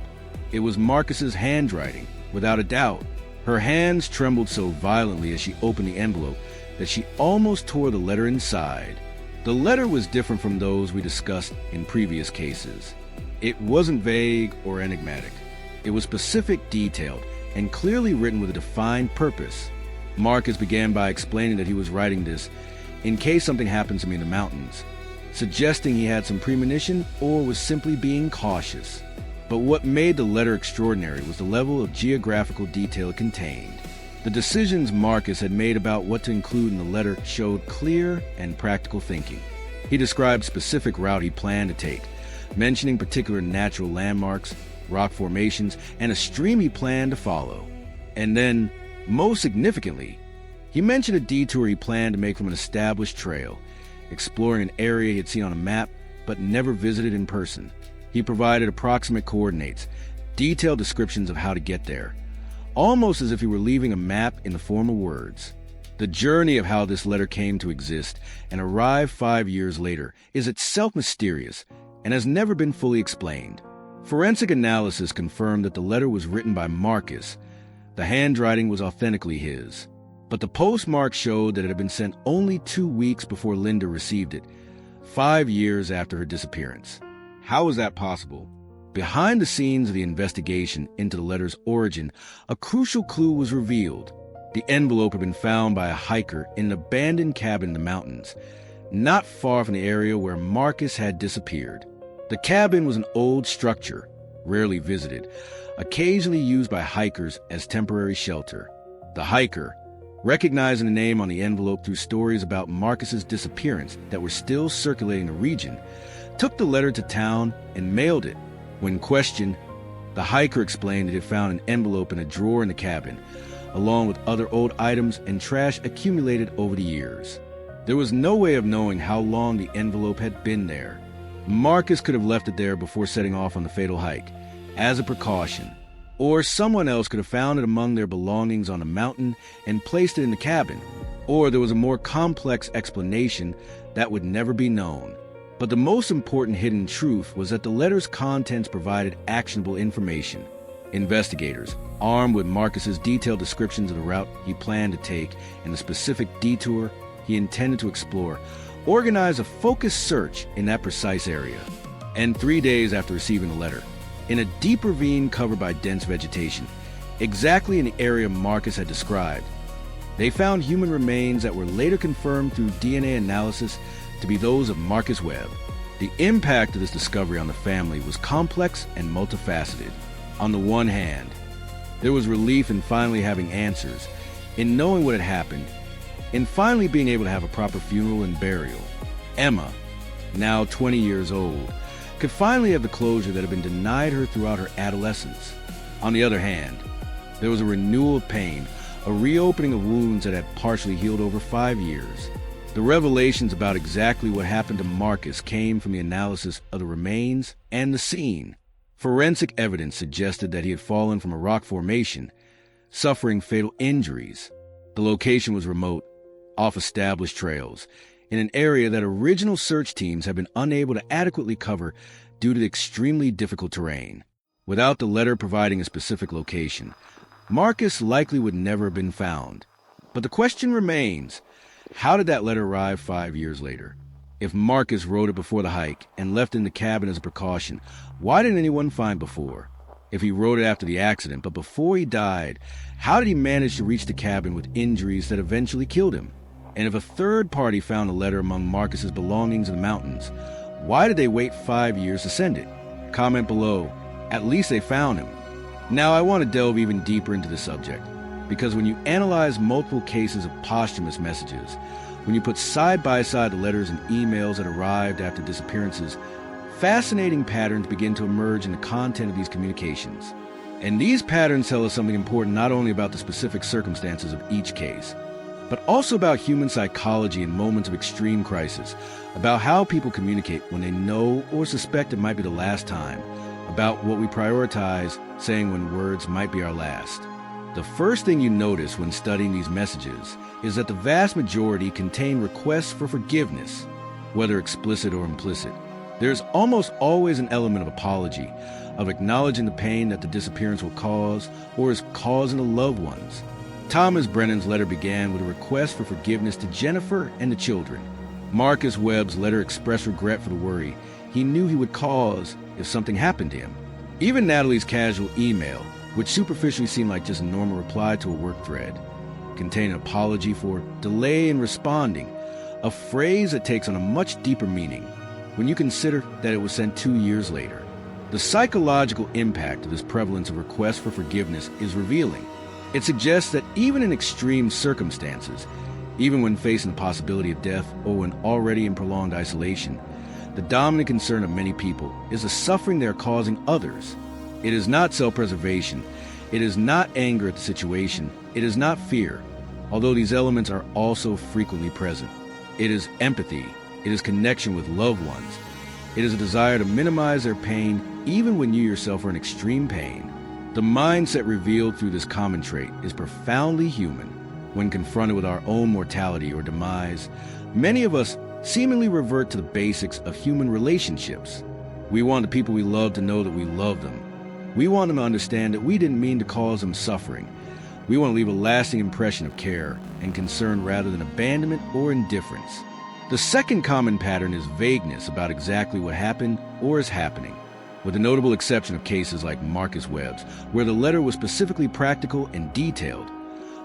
It was Marcus's handwriting, without a doubt. Her hands trembled so violently as she opened the envelope that she almost tore the letter inside. The letter was different from those we discussed in previous cases. It wasn't vague or enigmatic. It was specific, detailed, and clearly written with a defined purpose. Marcus began by explaining that he was writing this in case something happened to me in the mountains, suggesting he had some premonition or was simply being cautious. But what made the letter extraordinary was the level of geographical detail it contained. The decisions Marcus had made about what to include in the letter showed clear and practical thinking. He described specific route he planned to take, mentioning particular natural landmarks, rock formations, and a stream he planned to follow. And then, most significantly, he mentioned a detour he planned to make from an established trail, exploring an area he had seen on a map but never visited in person. He provided approximate coordinates, detailed descriptions of how to get there, almost as if he were leaving a map in the form of words. The journey of how this letter came to exist and arrive 5 years later is itself mysterious and has never been fully explained. Forensic analysis confirmed that the letter was written by Marcus. The handwriting was authentically his. But the postmark showed that it had been sent only 2 weeks before Linda received it, 5 years after her disappearance. How was that possible? Behind the scenes of the investigation into the letter's origin, a crucial clue was revealed. The envelope had been found by a hiker in an abandoned cabin in the mountains, not far from the area where Marcus had disappeared. The cabin was an old structure, rarely visited, occasionally used by hikers as temporary shelter. The hiker, recognizing the name on the envelope through stories about Marcus's disappearance that were still circulating the region, took the letter to town and mailed it. When questioned, the hiker explained that he found an envelope in a drawer in the cabin, along with other old items and trash accumulated over the years. There was no way of knowing how long the envelope had been there. Marcus could have left it there before setting off on the fatal hike, as a precaution, or someone else could have found it among their belongings on a mountain and placed it in the cabin, or there was a more complex explanation that would never be known. But the most important hidden truth was that the letter's contents provided actionable information. Investigators, armed with Marcus's detailed descriptions of the route he planned to take and the specific detour he intended to explore, organized a focused search in that precise area. And 3 days after receiving the letter, in a deep ravine covered by dense vegetation, exactly in the area Marcus had described, they found human remains that were later confirmed through DNA analysis to be those of Marcus Webb. The impact of this discovery on the family was complex and multifaceted. On the one hand, there was relief in finally having answers, in knowing what had happened, in finally being able to have a proper funeral and burial. Emma, now 20 years old, could finally have the closure that had been denied her throughout her adolescence. On the other hand, there was a renewal of pain, a reopening of wounds that had partially healed over 5 years. The revelations about exactly what happened to Marcus came from the analysis of the remains and the scene. Forensic evidence suggested that he had fallen from a rock formation, suffering fatal injuries. The location was remote, off established trails, in an area that original search teams have been unable to adequately cover due to the extremely difficult terrain. Without the letter providing a specific location, Marcus likely would never have been found. But the question remains, how did that letter arrive 5 years later? If Marcus wrote it before the hike and left it in the cabin as a precaution, why didn't anyone find before? If he wrote it after the accident, but before he died, how did he manage to reach the cabin with injuries that eventually killed him? And if a third party found a letter among Marcus's belongings in the mountains, why did they wait 5 years to send it? Comment below. At least they found him. Now I want to delve even deeper into the subject, because when you analyze multiple cases of posthumous messages, when you put side by side the letters and emails that arrived after disappearances, fascinating patterns begin to emerge in the content of these communications. And these patterns tell us something important not only about the specific circumstances of each case, but also about human psychology in moments of extreme crisis, about how people communicate when they know or suspect it might be the last time, about what we prioritize saying when words might be our last. The first thing you notice when studying these messages is that the vast majority contain requests for forgiveness, whether explicit or implicit. There's almost always an element of apology, of acknowledging the pain that the disappearance will cause or is causing to loved ones. Thomas Brennan's letter began with a request for forgiveness to Jennifer and the children. Marcus Webb's letter expressed regret for the worry he knew he would cause if something happened to him. Even Natalie's casual email, which superficially seemed like just a normal reply to a work thread, contained an apology for delay in responding, a phrase that takes on a much deeper meaning when you consider that it was sent 2 years later. The psychological impact of this prevalence of requests for forgiveness is revealing. It suggests that even in extreme circumstances, even when facing the possibility of death or when already in prolonged isolation, the dominant concern of many people is the suffering they are causing others. It is not self-preservation. It is not anger at the situation. It is not fear, although these elements are also frequently present. It is empathy. It is connection with loved ones. It is a desire to minimize their pain even when you yourself are in extreme pain. The mindset revealed through this common trait is profoundly human. When confronted with our own mortality or demise, many of us seemingly revert to the basics of human relationships. We want the people we love to know that we love them. We want them to understand that we didn't mean to cause them suffering. We want to leave a lasting impression of care and concern rather than abandonment or indifference. The second common pattern is vagueness about exactly what happened or is happening, with the notable exception of cases like Marcus Webb's, where the letter was specifically practical and detailed.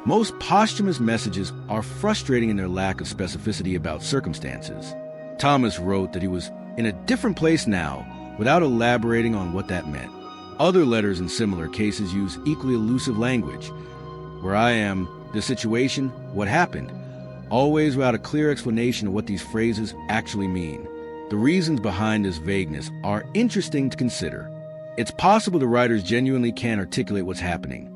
Most posthumous messages are frustrating in their lack of specificity about circumstances. Thomas wrote that he was in a different place now, without elaborating on what that meant. Other letters in similar cases use equally elusive language. Where I am, the situation, what happened, always without a clear explanation of what these phrases actually mean. The reasons behind this vagueness are interesting to consider. It's possible the writers genuinely can't articulate what's happening,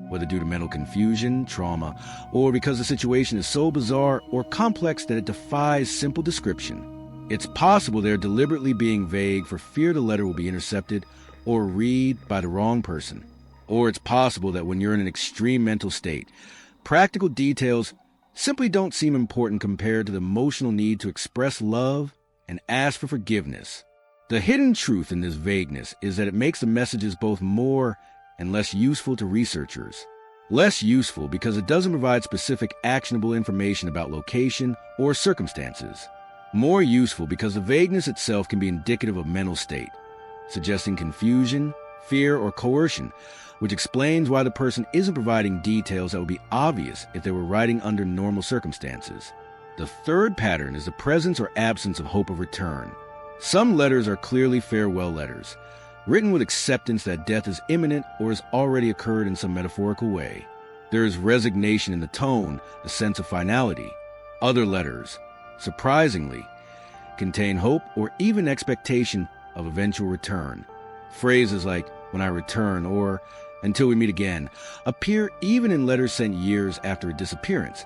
whether due to mental confusion, trauma, or because the situation is so bizarre or complex that it defies simple description. It's possible they're deliberately being vague for fear the letter will be intercepted or read by the wrong person. Or it's possible that when you're in an extreme mental state, practical details simply don't seem important compared to the emotional need to express love and ask for forgiveness. The hidden truth in this vagueness is that it makes the messages both more and less useful to researchers. Less useful because it doesn't provide specific actionable information about location or circumstances. More useful because the vagueness itself can be indicative of mental state, suggesting confusion, fear, or coercion, which explains why the person isn't providing details that would be obvious if they were writing under normal circumstances. The third pattern is the presence or absence of hope of return. Some letters are clearly farewell letters, written with acceptance that death is imminent or has already occurred in some metaphorical way. There is resignation in the tone, the sense of finality. Other letters, surprisingly, contain hope or even expectation of eventual return. Phrases like, "when I return," or "until we meet again," appear even in letters sent years after a disappearance,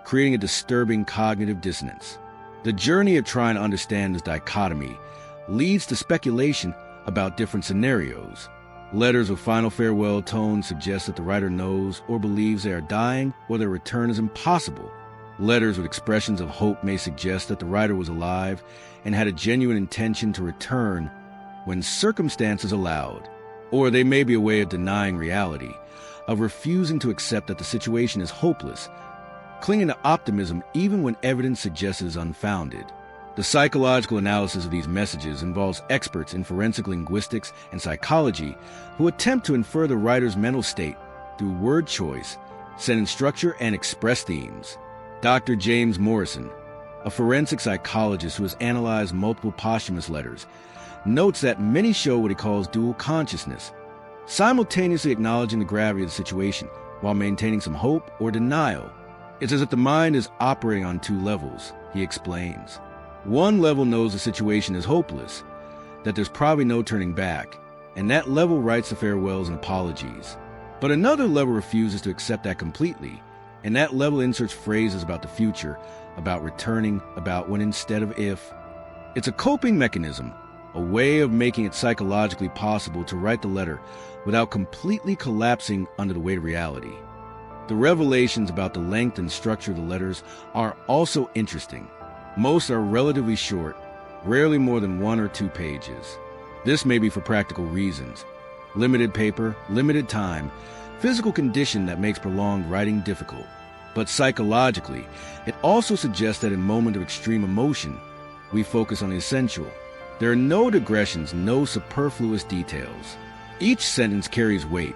creating a disturbing cognitive dissonance. The journey of trying to understand this dichotomy leads to speculation about different scenarios. Letters with final farewell tones suggest that the writer knows or believes they are dying or their return is impossible. Letters with expressions of hope may suggest that the writer was alive and had a genuine intention to return when circumstances allowed. Or they may be a way of denying reality, of refusing to accept that the situation is hopeless, clinging to optimism even when evidence suggests it is unfounded. The psychological analysis of these messages involves experts in forensic linguistics and psychology who attempt to infer the writer's mental state through word choice, sentence structure, and express themes. Dr. James Morrison, a forensic psychologist who has analyzed multiple posthumous letters, notes that many show what he calls dual consciousness, simultaneously acknowledging the gravity of the situation while maintaining some hope or denial. It's as if the mind is operating on two levels, he explains. One level knows the situation is hopeless, that there's probably no turning back, and that level writes the farewells and apologies. But another level refuses to accept that completely, and that level inserts phrases about the future, about returning, about when instead of if. It's a coping mechanism, a way of making it psychologically possible to write the letter without completely collapsing under the weight of reality. The revelations about the length and structure of the letters are also interesting. Most are relatively short, rarely more than 1 or 2 pages. This may be for practical reasons. Limited paper, limited time, physical condition that makes prolonged writing difficult. But psychologically, it also suggests that in moments of extreme emotion, we focus on the essential. There are no digressions, no superfluous details. Each sentence carries weight.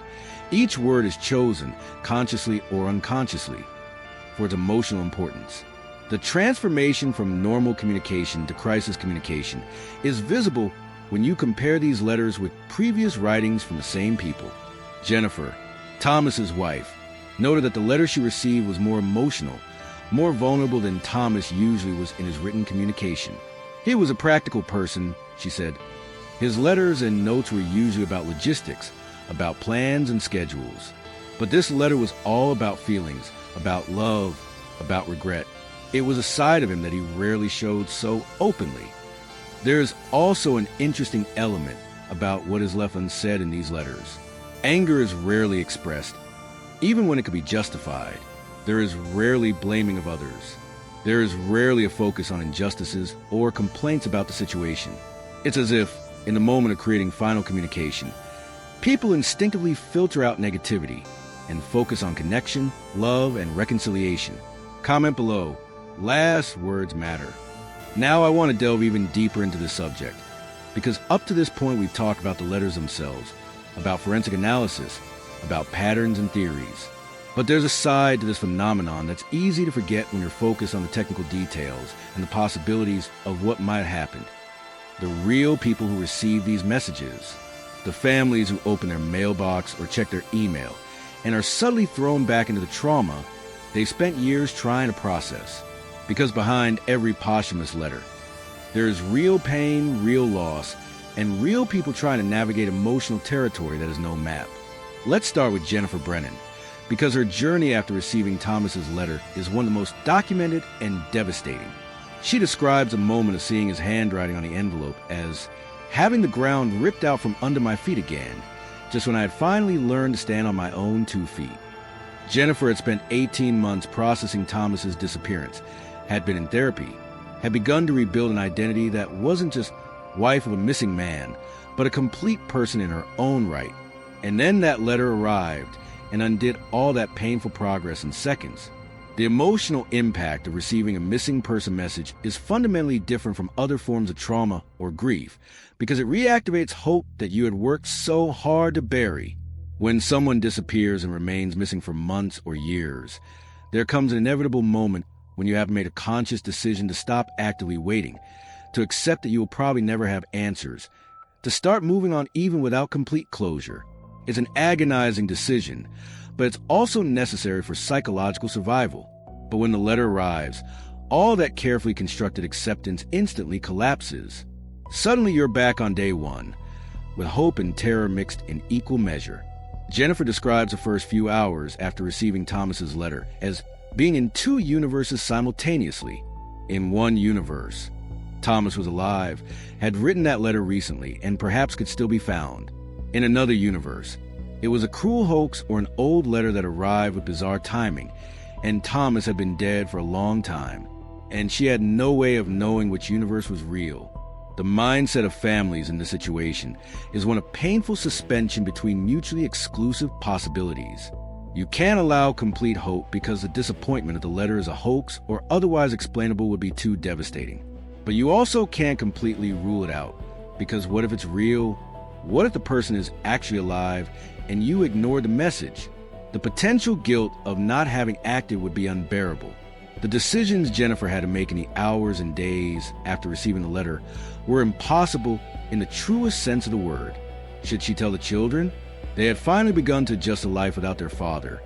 Each word is chosen, consciously or unconsciously, for its emotional importance. The transformation from normal communication to crisis communication is visible when you compare these letters with previous writings from the same people. Jennifer, Thomas's wife, noted that the letter she received was more emotional, more vulnerable than Thomas usually was in his written communication. He was a practical person, she said. His letters and notes were usually about logistics, about plans and schedules. But this letter was all about feelings, about love, about regret. It was a side of him that he rarely showed so openly. There is also an interesting element about what is left unsaid in these letters. Anger is rarely expressed, even when it could be justified. There is rarely blaming of others. There is rarely a focus on injustices or complaints about the situation. It's as if, in the moment of creating final communication, people instinctively filter out negativity and focus on connection, love, and reconciliation. Comment below. Last words matter. Now I want to delve even deeper into this subject, because up to this point we've talked about the letters themselves, about forensic analysis, about patterns and theories. But there's a side to this phenomenon that's easy to forget when you're focused on the technical details and the possibilities of what might have happened. The real people who receive these messages, the families who open their mailbox or check their email and are suddenly thrown back into the trauma they spent years trying to process. Because behind every posthumous letter, there is real pain, real loss, and real people trying to navigate emotional territory that is no map. Let's start with Jennifer Brennan, because her journey after receiving Thomas's letter is one of the most documented and devastating. She describes a moment of seeing his handwriting on the envelope as having the ground ripped out from under my feet again, just when I had finally learned to stand on my own 2 feet. Jennifer had spent 18 months processing Thomas's disappearance, had been in therapy, had begun to rebuild an identity that wasn't just wife of a missing man, but a complete person in her own right. And then that letter arrived and undid all that painful progress in seconds. The emotional impact of receiving a missing person message is fundamentally different from other forms of trauma or grief, because it reactivates hope that you had worked so hard to bury. When someone disappears and remains missing for months or years, there comes an inevitable moment when you have made a conscious decision to stop actively waiting, to accept that you will probably never have answers, to start moving on even without complete closure. It's an agonizing decision, but it's also necessary for psychological survival. But when the letter arrives, all that carefully constructed acceptance instantly collapses. Suddenly you're back on day one, with hope and terror mixed in equal measure. Jennifer describes the first few hours after receiving Thomas's letter as being in two universes simultaneously. In one universe, Thomas was alive, had written that letter recently, and perhaps could still be found. In another universe, it was a cruel hoax or an old letter that arrived with bizarre timing, and Thomas had been dead for a long time, and she had no way of knowing which universe was real. The mindset of families in this situation is one of painful suspension between mutually exclusive possibilities. You can't allow complete hope because the disappointment of the letter is a hoax or otherwise explainable would be too devastating. But you also can't completely rule it out, because what if it's real? What if the person is actually alive and you ignore the message? The potential guilt of not having acted would be unbearable. The decisions Jennifer had to make in the hours and days after receiving the letter were impossible in the truest sense of the word. Should she tell the children? They had finally begun to adjust to life without their father.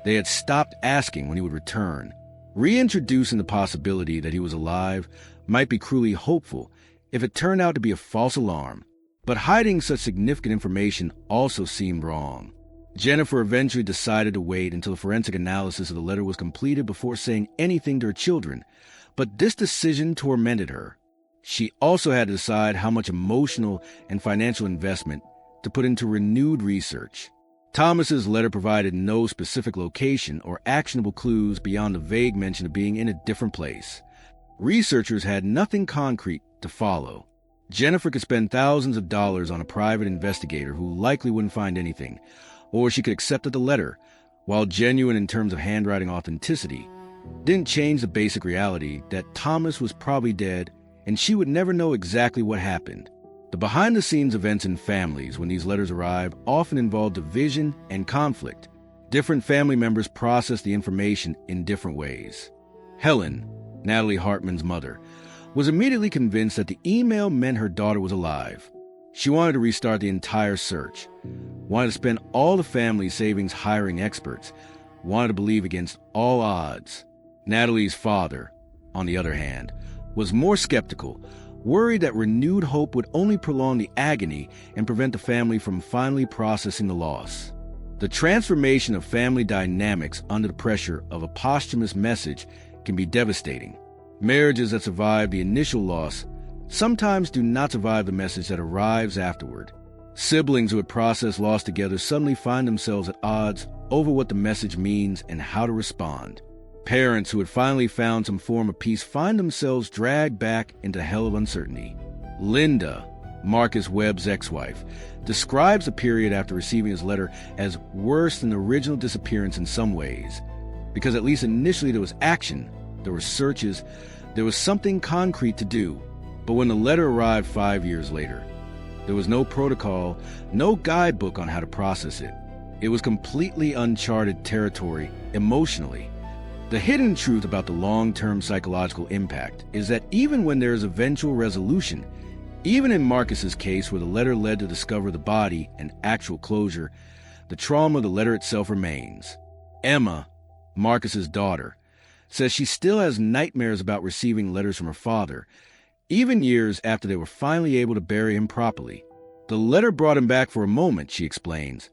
They had stopped asking when he would return. Reintroducing the possibility that he was alive might be cruelly hopeful if it turned out to be a false alarm, but hiding such significant information also seemed wrong. Jennifer eventually decided to wait until a forensic analysis of the letter was completed before saying anything to her children, but this decision tormented her. She also had to decide how much emotional and financial investment to put into renewed research. Thomas's letter provided no specific location or actionable clues beyond the vague mention of being in a different place. Researchers had nothing concrete to follow. Jennifer could spend thousands of dollars on a private investigator who likely wouldn't find anything, or she could accept that the letter, while genuine in terms of handwriting authenticity, didn't change the basic reality that Thomas was probably dead and she would never know exactly what happened. The behind-the-scenes events in families when these letters arrive often involve division and conflict. Different family members process the information in different ways. Helen, Natalie Hartman's mother, was immediately convinced that the email meant her daughter was alive. She wanted to restart the entire search, wanted to spend all the family savings hiring experts, wanted to believe against all odds. Natalie's father, on the other hand, was more skeptical, worried that renewed hope would only prolong the agony and prevent the family from finally processing the loss. The transformation of family dynamics under the pressure of a posthumous message can be devastating. Marriages that survive the initial loss sometimes do not survive the message that arrives afterward. Siblings who had processed loss together suddenly find themselves at odds over what the message means and how to respond. Parents who had finally found some form of peace find themselves dragged back into hell of uncertainty. Linda, Marcus Webb's ex-wife, describes the period after receiving his letter as worse than the original disappearance in some ways, because at least initially there was action, there were searches, there was something concrete to do. But when the letter arrived 5 years later, there was no protocol, no guidebook on how to process it. It was completely uncharted territory emotionally. The hidden truth about the long-term psychological impact is that even when there is eventual resolution, even in Marcus's case where the letter led to discover the body and actual closure, the trauma of the letter itself remains. Emma, Marcus's daughter, says she still has nightmares about receiving letters from her father, even years after they were finally able to bury him properly. The letter brought him back for a moment, she explains,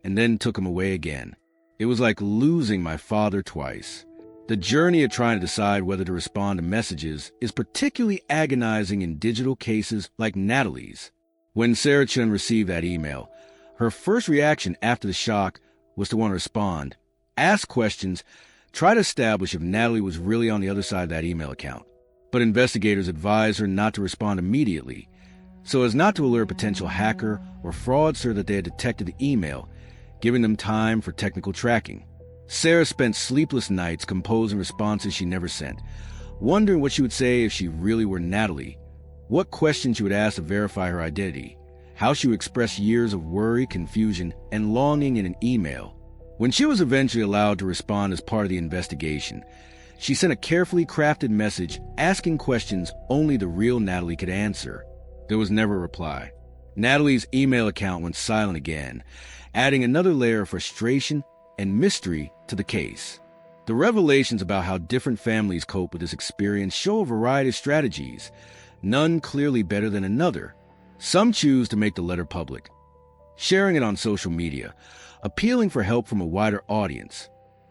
and then took him away again. It was like losing my father twice. The journey of trying to decide whether to respond to messages is particularly agonizing in digital cases like Natalie's. When Sarah Chun received that email, her first reaction after the shock was to want to respond, ask questions, try to establish if Natalie was really on the other side of that email account. But investigators advised her not to respond immediately, so as not to alert a potential hacker or fraudster that they had detected the email, giving them time for technical tracking. Sarah spent sleepless nights composing responses she never sent, wondering what she would say if she really were Natalie, what questions she would ask to verify her identity, how she would express years of worry, confusion, and longing in an email. When she was eventually allowed to respond as part of the investigation, she sent a carefully crafted message asking questions only the real Natalie could answer. There was never a reply. Natalie's email account went silent again, adding another layer of frustration and mystery to the case. The revelations about how different families cope with this experience show a variety of strategies, none clearly better than another. Some choose to make the letter public, sharing it on social media, appealing for help from a wider audience.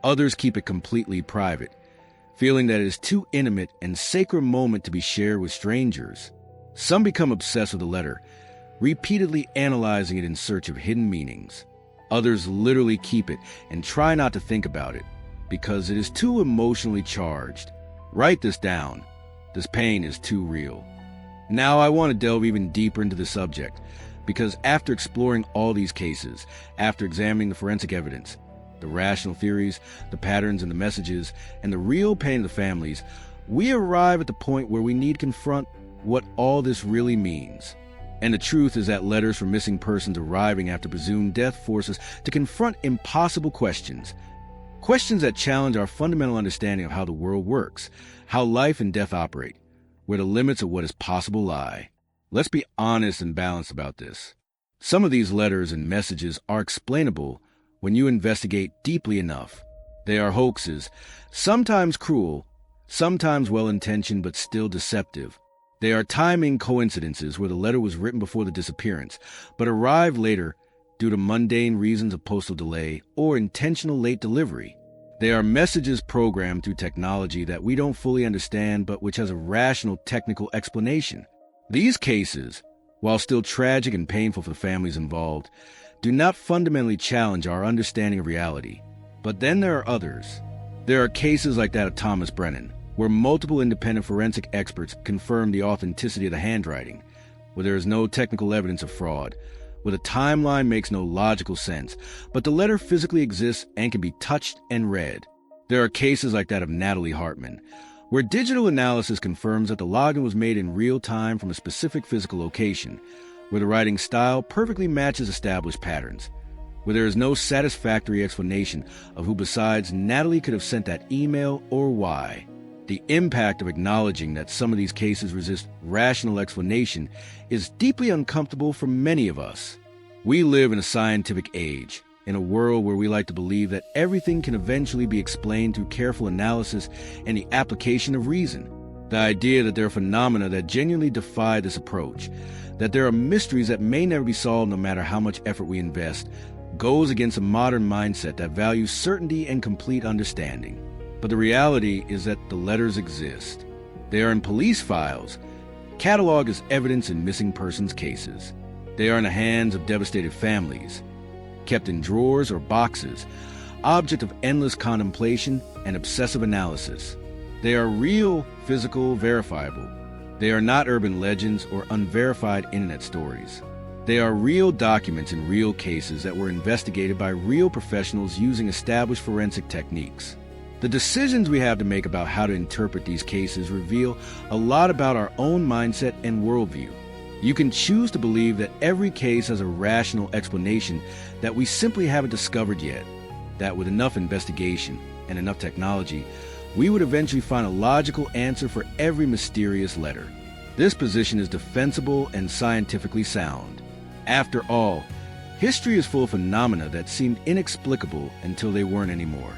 Others keep it completely private, feeling that it is too intimate and sacred moment to be shared with strangers. Some become obsessed with the letter, repeatedly analyzing it in search of hidden meanings. Others literally keep it and try not to think about it because it is too emotionally charged. Write this down. This pain is too real. Now I want to delve even deeper into the subject because after exploring all these cases, after examining the forensic evidence, the rational theories, the patterns and the messages, and the real pain of the families, we arrive at the point where we need to confront what all this really means. And the truth is that letters from missing persons arriving after presumed death force us to confront impossible questions. Questions that challenge our fundamental understanding of how the world works, how life and death operate, where the limits of what is possible lie. Let's be honest and balanced about this. Some of these letters and messages are explainable when you investigate deeply enough. They are hoaxes, sometimes cruel, sometimes well-intentioned but still deceptive. They are timing coincidences where the letter was written before the disappearance, but arrived later due to mundane reasons of postal delay or intentional late delivery. They are messages programmed through technology that we don't fully understand but which has a rational technical explanation. These cases, while still tragic and painful for the families involved, do not fundamentally challenge our understanding of reality. But then there are others. There are cases like that of Thomas Brennan, where multiple independent forensic experts confirmed the authenticity of the handwriting, where there is no technical evidence of fraud, where the timeline makes no logical sense, but the letter physically exists and can be touched and read. There are cases like that of Natalie Hartman, where digital analysis confirms that the login was made in real time from a specific physical location, where the writing style perfectly matches established patterns, where there is no satisfactory explanation of who besides Natalie could have sent that email or why. The impact of acknowledging that some of these cases resist rational explanation is deeply uncomfortable for many of us. We live in a scientific age, in a world where we like to believe that everything can eventually be explained through careful analysis and the application of reason. The idea that there are phenomena that genuinely defy this approach, that there are mysteries that may never be solved no matter how much effort we invest, goes against a modern mindset that values certainty and complete understanding. But the reality is that the letters exist. They are in police files, cataloged as evidence in missing persons cases. They are in the hands of devastated families, kept in drawers or boxes, object of endless contemplation and obsessive analysis. They are real, physical, verifiable. They are not urban legends or unverified internet stories. They are real documents in real cases that were investigated by real professionals using established forensic techniques. The decisions we have to make about how to interpret these cases reveal a lot about our own mindset and worldview. You can choose to believe that every case has a rational explanation that we simply haven't discovered yet, that with enough investigation and enough technology, we would eventually find a logical answer for every mysterious letter. This position is defensible and scientifically sound. After all, history is full of phenomena that seemed inexplicable until they weren't anymore.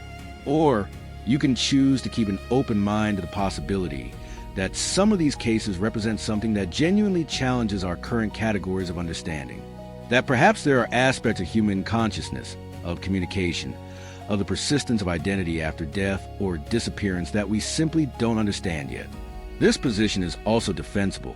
Or you can choose to keep an open mind to the possibility that some of these cases represent something that genuinely challenges our current categories of understanding. That perhaps there are aspects of human consciousness, of communication, of the persistence of identity after death or disappearance that we simply don't understand yet. This position is also defensible,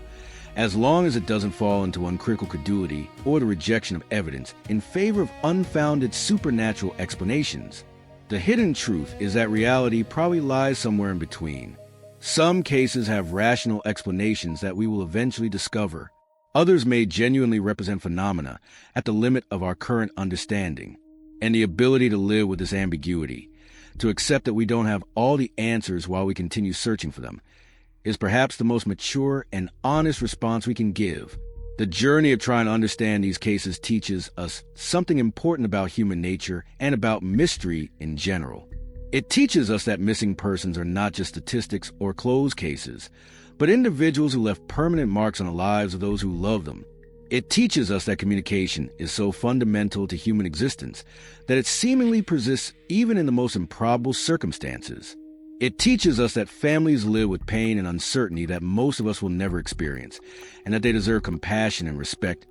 as long as it doesn't fall into uncritical credulity or the rejection of evidence in favor of unfounded supernatural explanations. The hidden truth is that reality probably lies somewhere in between. Some cases have rational explanations that we will eventually discover. Others may genuinely represent phenomena at the limit of our current understanding. And the ability to live with this ambiguity, to accept that we don't have all the answers while we continue searching for them, is perhaps the most mature and honest response we can give. The journey of trying to understand these cases teaches us something important about human nature and about mystery in general. It teaches us that missing persons are not just statistics or closed cases, but individuals who left permanent marks on the lives of those who love them. It teaches us that communication is so fundamental to human existence that it seemingly persists even in the most improbable circumstances. It teaches us that families live with pain and uncertainty that most of us will never experience, and that they deserve compassion and respect,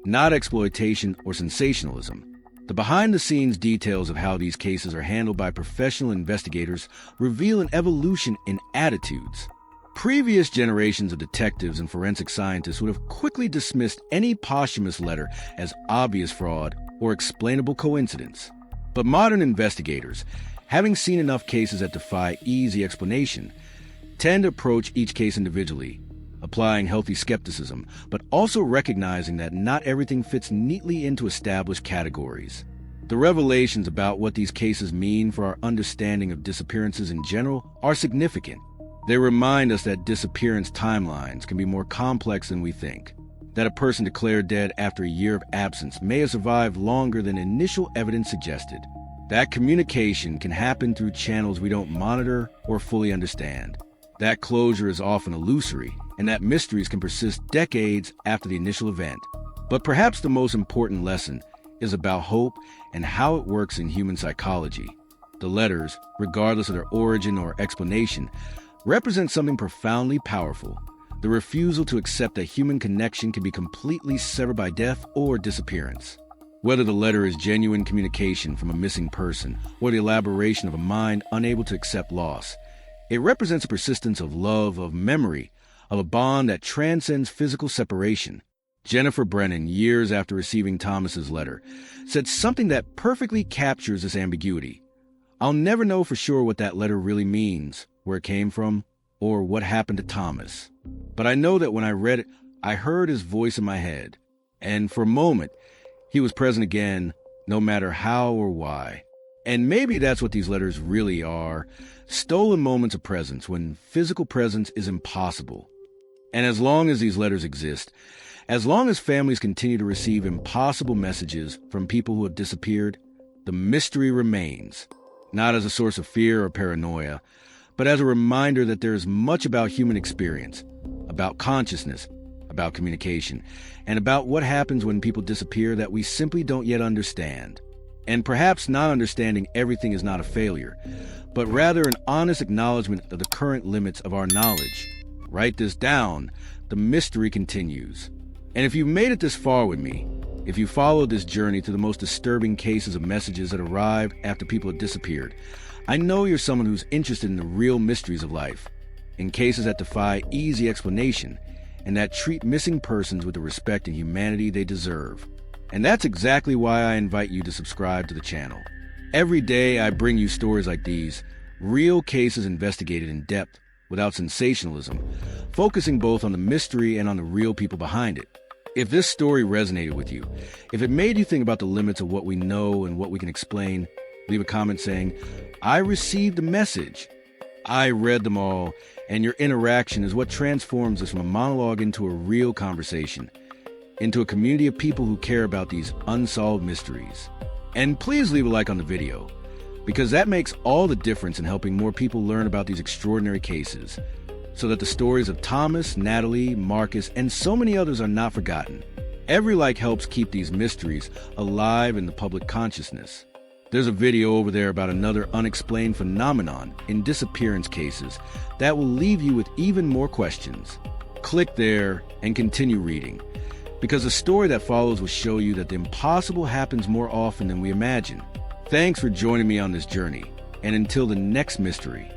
not exploitation or sensationalism. The behind-the-scenes details of how these cases are handled by professional investigators reveal an evolution in attitudes. Previous generations of detectives and forensic scientists would have quickly dismissed any posthumous letter as obvious fraud or explainable coincidence. But modern investigators, having seen enough cases that defy easy explanation, tend to approach each case individually, applying healthy skepticism, but also recognizing that not everything fits neatly into established categories. The revelations about what these cases mean for our understanding of disappearances in general are significant. They remind us that disappearance timelines can be more complex than we think, that a person declared dead after a year of absence may have survived longer than initial evidence suggested, that communication can happen through channels we don't monitor or fully understand, that closure is often illusory, and that mysteries can persist decades after the initial event. But perhaps the most important lesson is about hope and how it works in human psychology. The letters, regardless of their origin or explanation, represent something profoundly powerful: the refusal to accept that human connection can be completely severed by death or disappearance. Whether the letter is genuine communication from a missing person or the elaboration of a mind unable to accept loss, it represents a persistence of love, of memory, of a bond that transcends physical separation. Jennifer Brennan, years after receiving Thomas's letter, said something that perfectly captures this ambiguity. "I'll never know for sure what that letter really means, where it came from, or what happened to Thomas. But I know that when I read it, I heard his voice in my head. And for a moment, he was present again, no matter how or why." And maybe that's what these letters really are: stolen moments of presence when physical presence is impossible. And as long as these letters exist, as long as families continue to receive impossible messages from people who have disappeared, the mystery remains, not as a source of fear or paranoia, but as a reminder that there is much about human experience, about consciousness, about communication, and about what happens when people disappear that we simply don't yet understand. And perhaps not understanding everything is not a failure, but rather an honest acknowledgement of the current limits of our knowledge. Write this down: the mystery continues. And if you've made it this far with me, if you followed this journey through the most disturbing cases of messages that arrive after people have disappeared, I know you're someone who's interested in the real mysteries of life, in cases that defy easy explanation, and that treat missing persons with the respect and humanity they deserve. And that's exactly why I invite you to subscribe to the channel. Every day I bring you stories like these, real cases investigated in depth, without sensationalism, focusing both on the mystery and on the real people behind it. If this story resonated with you, if it made you think about the limits of what we know and what we can explain, leave a comment saying, "I received the message. I read them all," and your interaction is what transforms us from a monologue into a real conversation, into a community of people who care about these unsolved mysteries. And please leave a like on the video, because that makes all the difference in helping more people learn about these extraordinary cases, so that the stories of Thomas, Natalie, Marcus, and so many others are not forgotten. Every like helps keep these mysteries alive in the public consciousness. There's a video over there about another unexplained phenomenon in disappearance cases that will leave you with even more questions. Click there and continue reading, because the story that follows will show you that the impossible happens more often than we imagine. Thanks for joining me on this journey, and until the next mystery,